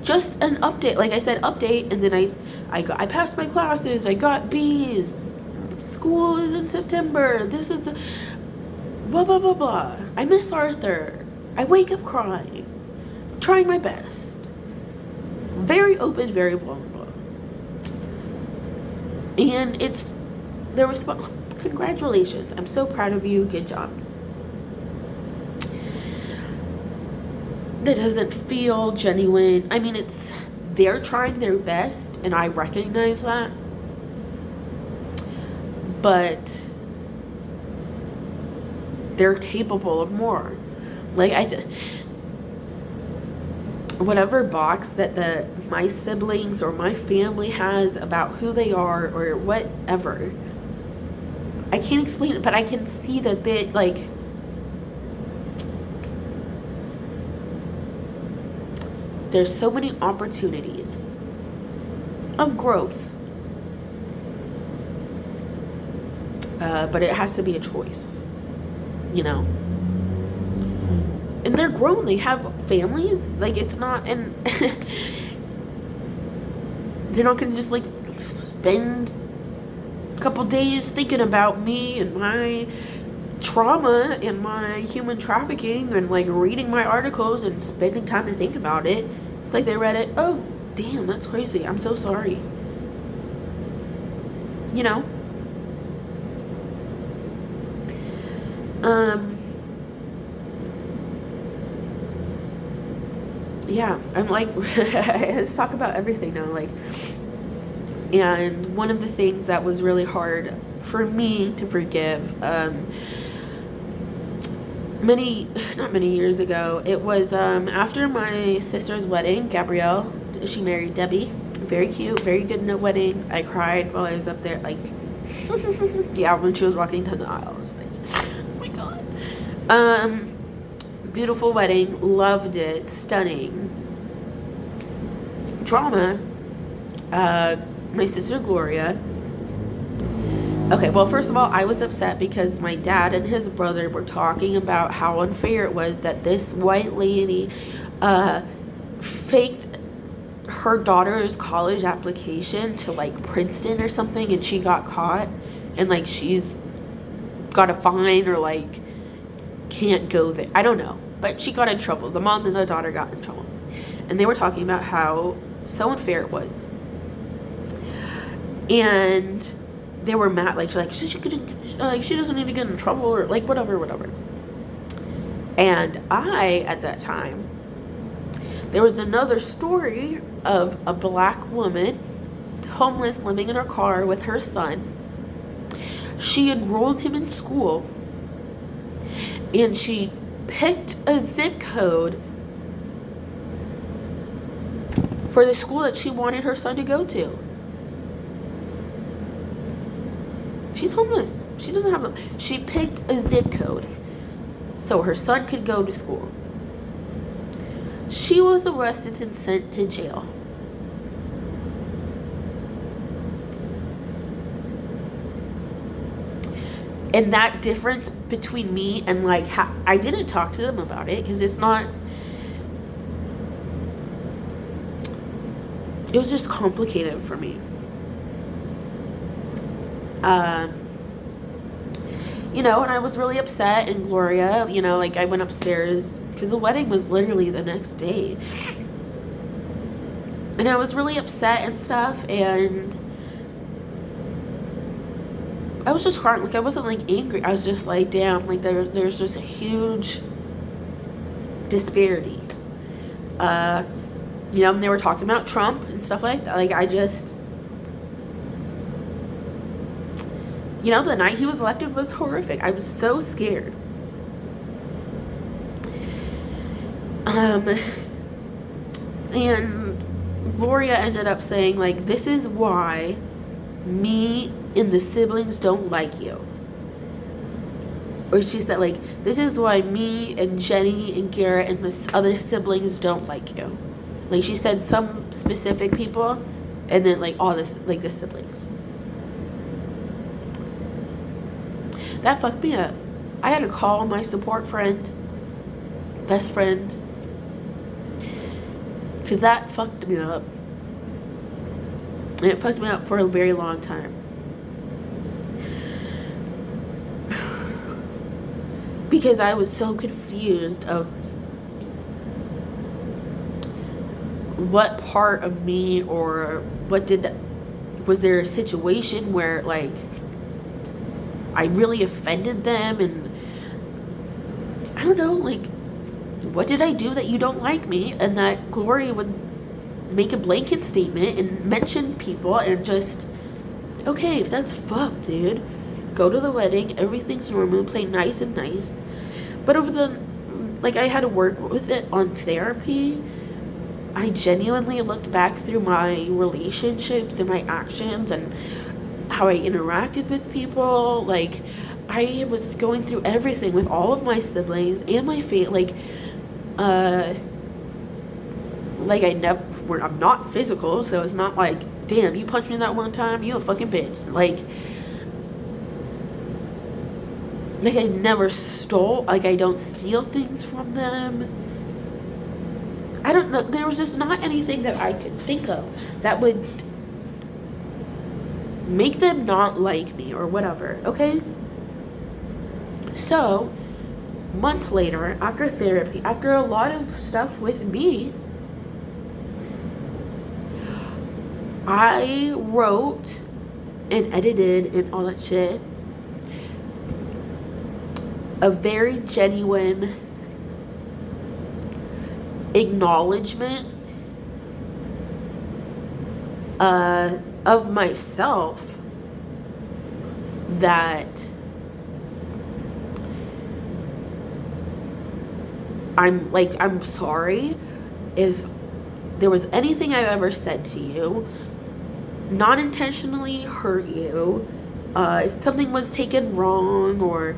A: just an update. Like I said, update, and then I passed my classes. I got B's. School is in September. This is blah blah blah blah. I miss Arthur. I wake up crying. Trying my best. Very open, very vulnerable. And there was, congratulations. I'm so proud of you. Good job. That doesn't feel genuine. I mean, they're trying their best, and I recognize that. But they're capable of more. Like, whatever box that my siblings or my family has about who they are or whatever, I can't explain it, but I can see that they, like, there's so many opportunities of growth, but it has to be a choice, you know. And they're grown, they have families, like, it's not, and they're not gonna just, like, spend couple days thinking about me and my trauma and my human trafficking and like reading my articles and spending time to think about it. It's like they read it, oh damn, that's crazy, I'm so sorry, you know. Yeah, I'm like let's talk about everything now, like. And one of the things that was really hard for me to forgive, not many years ago, it was after my sister's wedding. Gabrielle, she married Debbie, very cute, very good in a wedding. I cried while I was up there, like yeah, when she was walking down the aisle, I was like, oh my god. Beautiful wedding, loved it, stunning. Drama, my sister Gloria. Okay, well, first of all, I was upset because my dad and his brother were talking about how unfair it was that this white lady faked her daughter's college application to like Princeton or something, and she got caught, and like she's got a fine or like can't go there. I don't know, but she got in trouble. The mom and the daughter got in trouble, and they were talking about how so unfair it was. And they were mad, like she doesn't need to get in trouble, or like whatever. And I, at that time, there was another story of a black woman, homeless, living in her car with her son. She enrolled him in school, and she picked a zip code for the school that she wanted her son to go to. She's homeless. She doesn't have she picked a zip code so her son could go to school. She was arrested and sent to jail. And that difference between me and like I didn't talk to them about it because it was just complicated for me. You know, and I was really upset, and Gloria, you know, like I went upstairs because the wedding was literally the next day, and I was really upset and stuff, and I was just crying. Like I wasn't like angry, I was just like, damn, like there's just a huge disparity. You know, and they were talking about Trump and stuff like that. Like I just, you know, the night he was elected was horrific. I was so scared. And Gloria ended up saying, like, this is why me and the siblings don't like you. Or she said, like, this is why me and Jenny and Garrett and the other siblings don't like you. Like, she said some specific people, and then, like, all this, like, the siblings. That fucked me up. I had to call my support friend, best friend, because that fucked me up. And it fucked me up for a very long time. Because I was so confused of what part of me, or was there a situation where, like, I really offended them, and I don't know, like, what did I do that you don't like me? And that Gloria would make a blanket statement and mention people, and just, okay, if that's fucked, dude, go to the wedding, everything's normal, play nice and nice. But over the, like, I had to work with it on therapy. I genuinely looked back through my relationships and my actions and how I interacted with people. Like, I was going through everything with all of my siblings and my family. I'm not physical, so it's not like, damn, you punched me that one time, you a fucking bitch. Like I never stole, like, I don't steal things from them. I don't know, there was just not anything that I could think of that would make them not like me or whatever, okay? So, months later, after therapy, after a lot of stuff with me, I wrote and edited and all that shit a very genuine acknowledgement of myself that I'm sorry if there was anything I've ever said to you, not intentionally hurt you, if something was taken wrong, or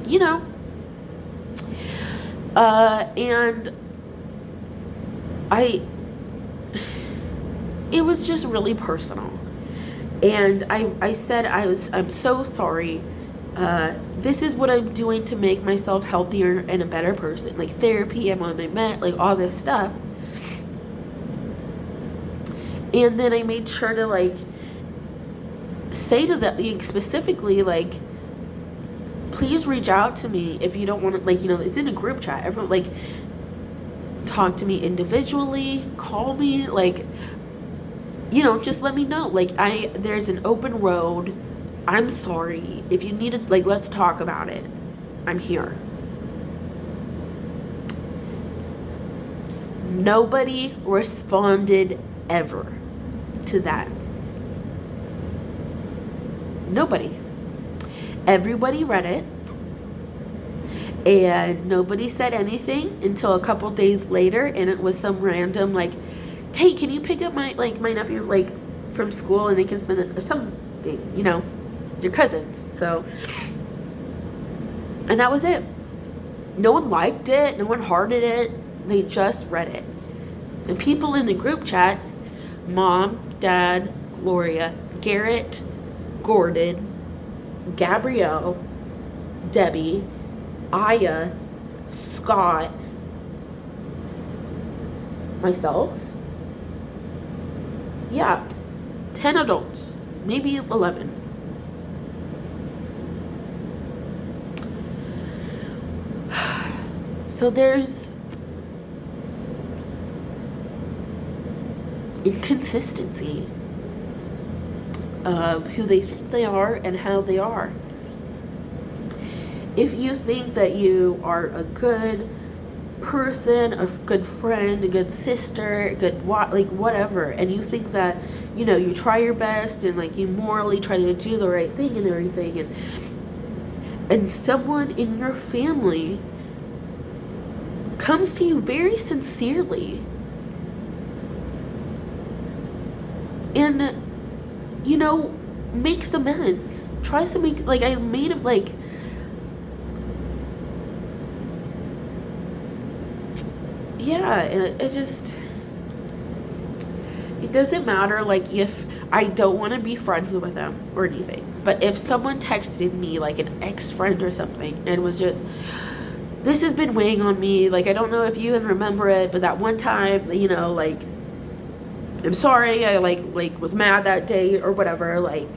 A: you know, and it was just really personal. And I said I'm so sorry. This is what I'm doing to make myself healthier and a better person. Like therapy, I'm on my med, like all this stuff. And then I made sure to like say to them, like, specifically, like, please reach out to me if you don't want to, like, you know, it's in a group chat. Everyone, like, talk to me individually, call me, like, you know, just let me know. Like, there's an open road. I'm sorry. If you need it, like, let's talk about it. I'm here. Nobody responded ever to that. Nobody. Everybody read it. And nobody said anything until a couple days later, and it was some random, like, hey, can you pick up my nephew, like, from school, and they can spend something, you know, your cousins. So, and that was it. No one liked it. No one hearted it. They just read it. And people in the group chat, Mom, Dad, Gloria, Garrett, Gordon, Gabrielle, Debbie, Aya, Scott, myself. Yeah, 10 adults, maybe 11. So there's inconsistency of who they think they are and how they are. If you think that you are a good person, a good friend, a good sister, a good like whatever, and you think that, you know, you try your best and like you morally try to do the right thing and everything, and someone in your family comes to you very sincerely and, you know, makes amends, tries to make, like, I made him, like, yeah, and it just, it doesn't matter, like, if I don't want to be friends with them or anything, but if someone texted me, like, an ex-friend or something, and was just, this has been weighing on me, like, I don't know if you even remember it, but that one time, you know, like, I'm sorry, I, like, was mad that day, or whatever, like,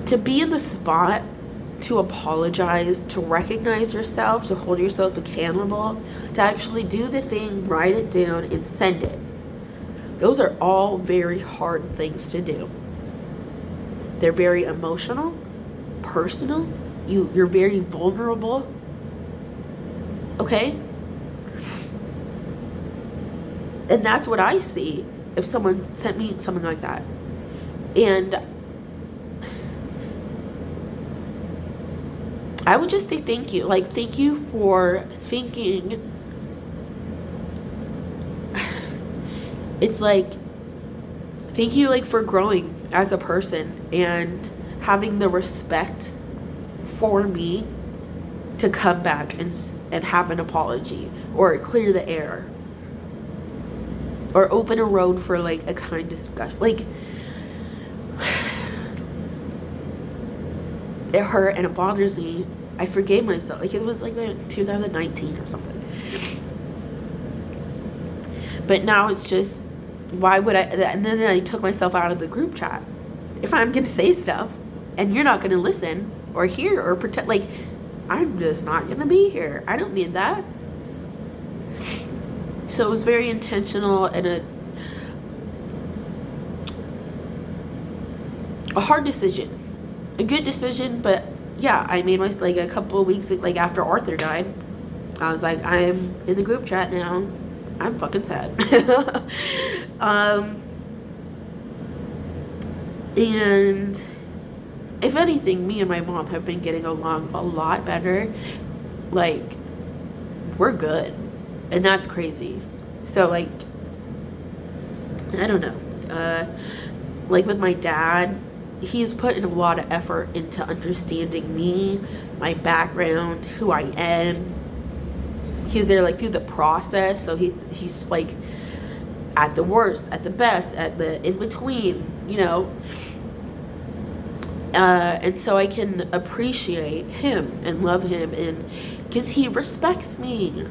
A: to be in the spot, to apologize, to recognize yourself, to hold yourself accountable, to actually do the thing, write it down, and send it. Those are all very hard things to do. They're very emotional, personal. You're very vulnerable. Okay? And that's what I see if someone sent me something like that. And I would just say thank you. Like, thank you for thinking. It's like, thank you, like, for growing as a person and having the respect for me to come back and have an apology or clear the air or open a road for, like, a kind discussion. Like, it hurt and it bothers me. I forgave myself. Like, it was like 2019 or something. But now it's just, why would I? And then I took myself out of the group chat. If I'm going to say stuff and you're not going to listen or hear or pretend, like, I'm just not going to be here. I don't need that. So it was very intentional and a hard decision. A good decision, but yeah, I made my, like, a couple of weeks, like, after Arthur died, I was like, I'm in the group chat now. I'm fucking sad. And if anything, me and my mom have been getting along a lot better. Like, we're good. And that's crazy. So, like, I don't know. Like, with my dad, he's put in a lot of effort into understanding me, my background, who I am. He's there, like, through the process. So he's like at the worst, at the best, at the in between, you know. And so I can appreciate him and love him, and because he respects me.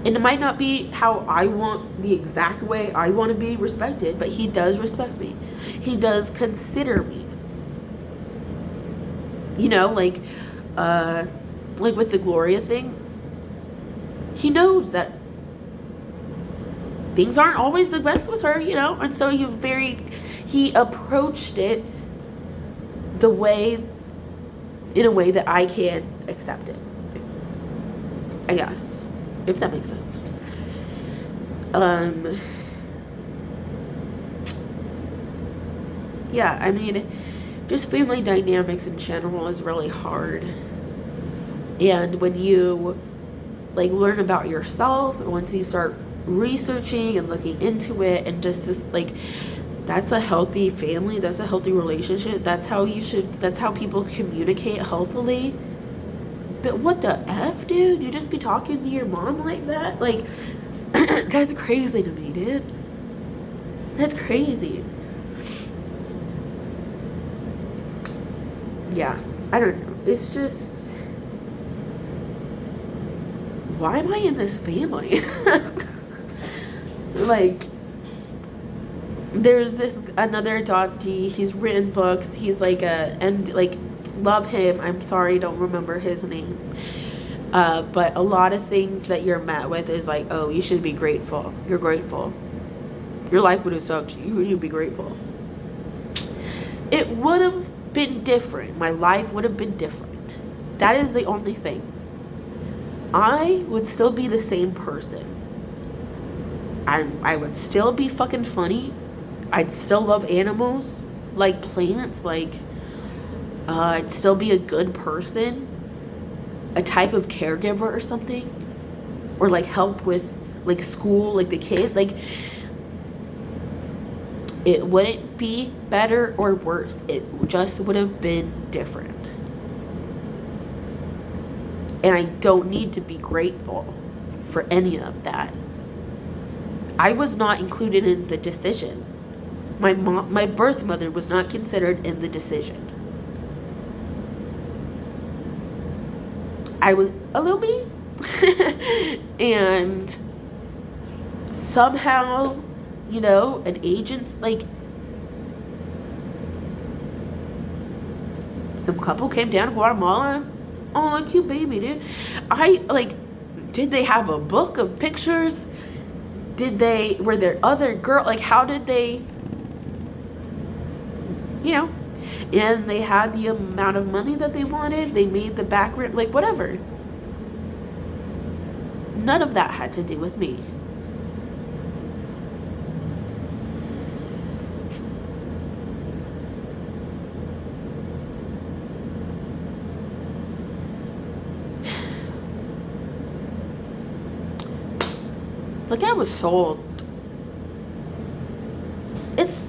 A: And it might not be how I want, the exact way I want to be respected, but he does respect me. He does consider me. You know, like with the Gloria thing, he knows that things aren't always the best with her, you know, and so he approached it in a way that I can accept it, I guess, if that makes sense. Yeah, I mean, just family dynamics in general is really hard. And when you, like, learn about yourself, and once you start researching and looking into it, and just this, like, that's a healthy family, that's a healthy relationship, that's how people communicate healthily. But what the F, dude? You just be talking to your mom like that? Like, that's crazy to me, dude. That's crazy. Yeah, I don't know. It's just, why am I in this family? Like, there's another adoptee. He's written books. He's like love him. I'm sorry, don't remember his name. But a lot of things that you're met with is like, oh, you should be grateful. You're grateful. Your life would have sucked. You need to be grateful. It would have been different. My life would have been different. That is the only thing. I would still be the same person. I would still be fucking funny. I'd still love animals, like plants, like, I'd still be a good person, a type of caregiver or something, or like help with, like, school, like the kid, like, it wouldn't be better or worse. It just would have been different. And I don't need to be grateful for any of that. I was not included in the decision. My birth mother was not considered in the decision. I was a little bit. And somehow, you know, an agent's like, some couple came down to Guatemala. Oh, cute baby, dude. Did they have a book of pictures? Were there other girl, like, how did they, you know, and they had the amount of money that they wanted, they made the background, like, whatever. None of that had to do with me. Like, I was sold. It's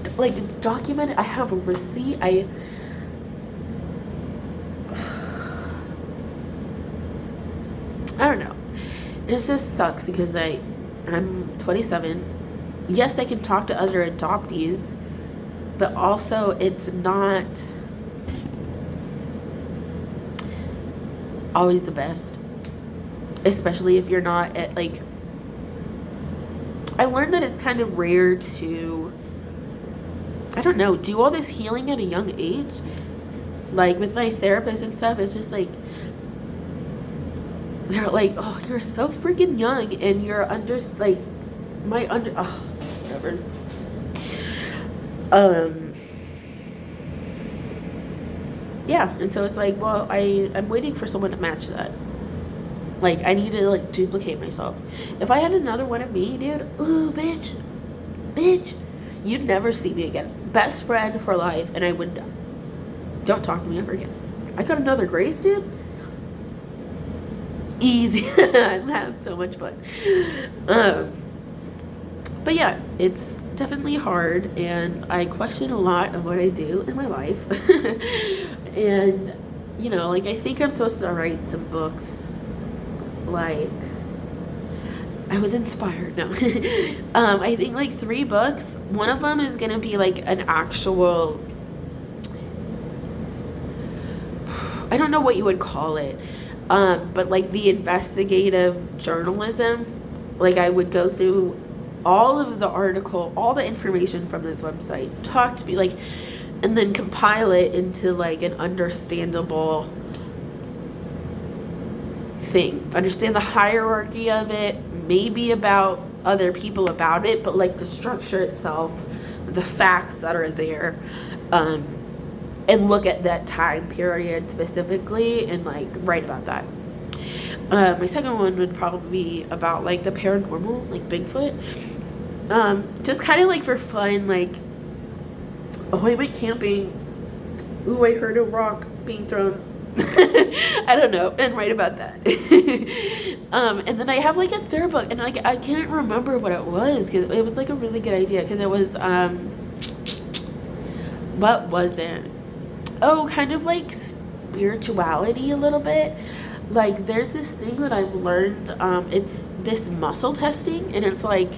A: documented. I have a receipt. I don't know. It just sucks because I'm 27. Yes, I can talk to other adoptees, but also it's not always the best. Especially if you're not at, like, I learned that it's kind of rare to, I don't know, do all this healing at a young age. Like with my therapist and stuff, it's just like, they're like, oh, you're so freaking young, and you're like, whatever. Yeah, and so it's like, well, I'm waiting for someone to match that. Like, I need to, like, duplicate myself. If I had another one of me, dude, ooh, bitch, you'd never see me again. Best friend for life, and I would, don't talk to me ever again. I got another Grace, dude. Easy. I'm having so much fun. But yeah, it's definitely hard, and I question a lot of what I do in my life. And, you know, like, I think I'm supposed to write some books. Like, I was inspired. No. I think like 3 books. One of them is gonna be like an actual, I don't know what you would call it, but like the investigative journalism. Like, I would go through all of the article, all the information from this website, talk to me, like, and then compile it into like an understandable thing. Understand the hierarchy of it, maybe about other people about it, but like the structure itself, the facts that are there, and look at that time period specifically and like write about that. My second one would probably be about like the paranormal, like Bigfoot. Just kind of like for fun, like, oh, I went camping. Ooh, I heard a rock being thrown. I don't know, and write about that. And then I have like a third book, and like I can't remember what it was, because it was like a really good idea, because it was what was it? Oh, kind of like spirituality a little bit. Like, there's this thing that I've learned, it's this muscle testing, and it's like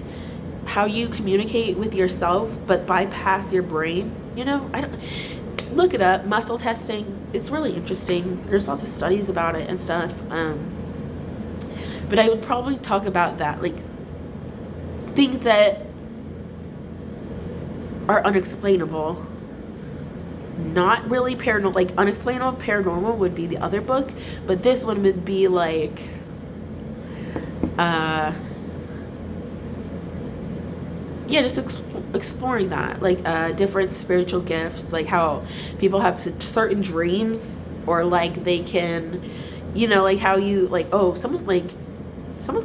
A: how you communicate with yourself but bypass your brain, you know? I don't look it up, muscle testing. It's really interesting. There's lots of studies about it and stuff. But I would probably talk about that, like things that are unexplainable, not really paranormal. Like, unexplainable paranormal would be the other book, but this one would be like yeah, just exploring that, like different spiritual gifts, like how people have certain dreams, or like they can, you know, like how you, like, oh, someone's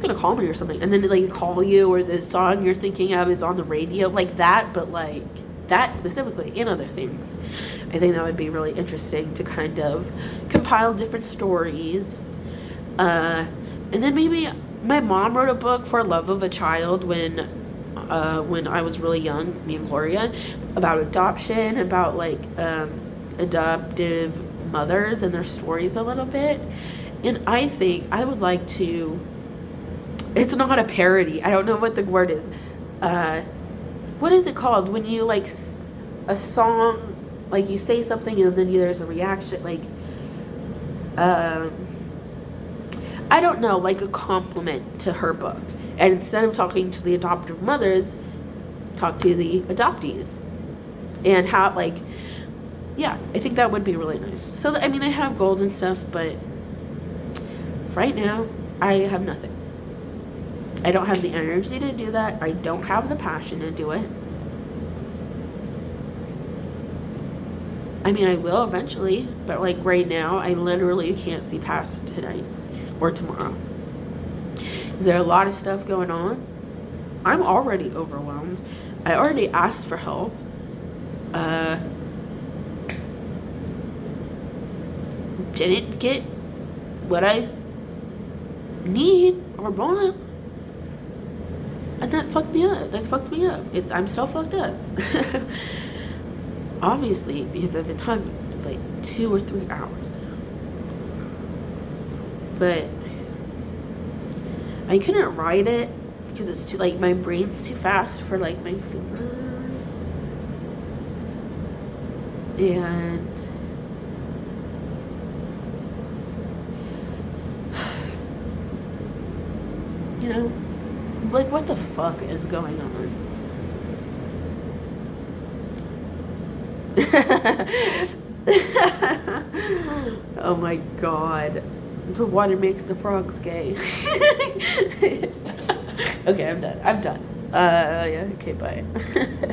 A: gonna call me or something, and then they call you, or the song you're thinking of is on the radio, like that, but like that specifically, and other things. I think that would be really interesting to kind of compile different stories. And then maybe my mom wrote a book for love of a child when I was really young, me and Gloria, about adoption, about like adoptive mothers and their stories a little bit. And I think I would like to, it's not a parody, I don't know what the word is, what is it called when you like a song, like you say something and then there's a reaction, like I don't know, like a compliment to her book. And instead of talking to the adoptive mothers, talk to the adoptees. And how, like, yeah, I think that would be really nice. So, I mean, I have goals and stuff, but right now, I have nothing. I don't have the energy to do that. I don't have the passion to do it. I mean, I will eventually, but like right now, I literally can't see past tonight or tomorrow. Is there a lot of stuff going on? I'm already overwhelmed. I already asked for help. Didn't get what I need or want. And that fucked me up. That's fucked me up. I'm still fucked up. Obviously, because I've been talking for like 2 or 3 hours now. But I couldn't write it because it's too, like, my brain's too fast for like my fingers. And you know, Like, what the fuck is going on? Oh my god. The water makes the frogs gay. Okay, I'm done. Yeah, okay, bye.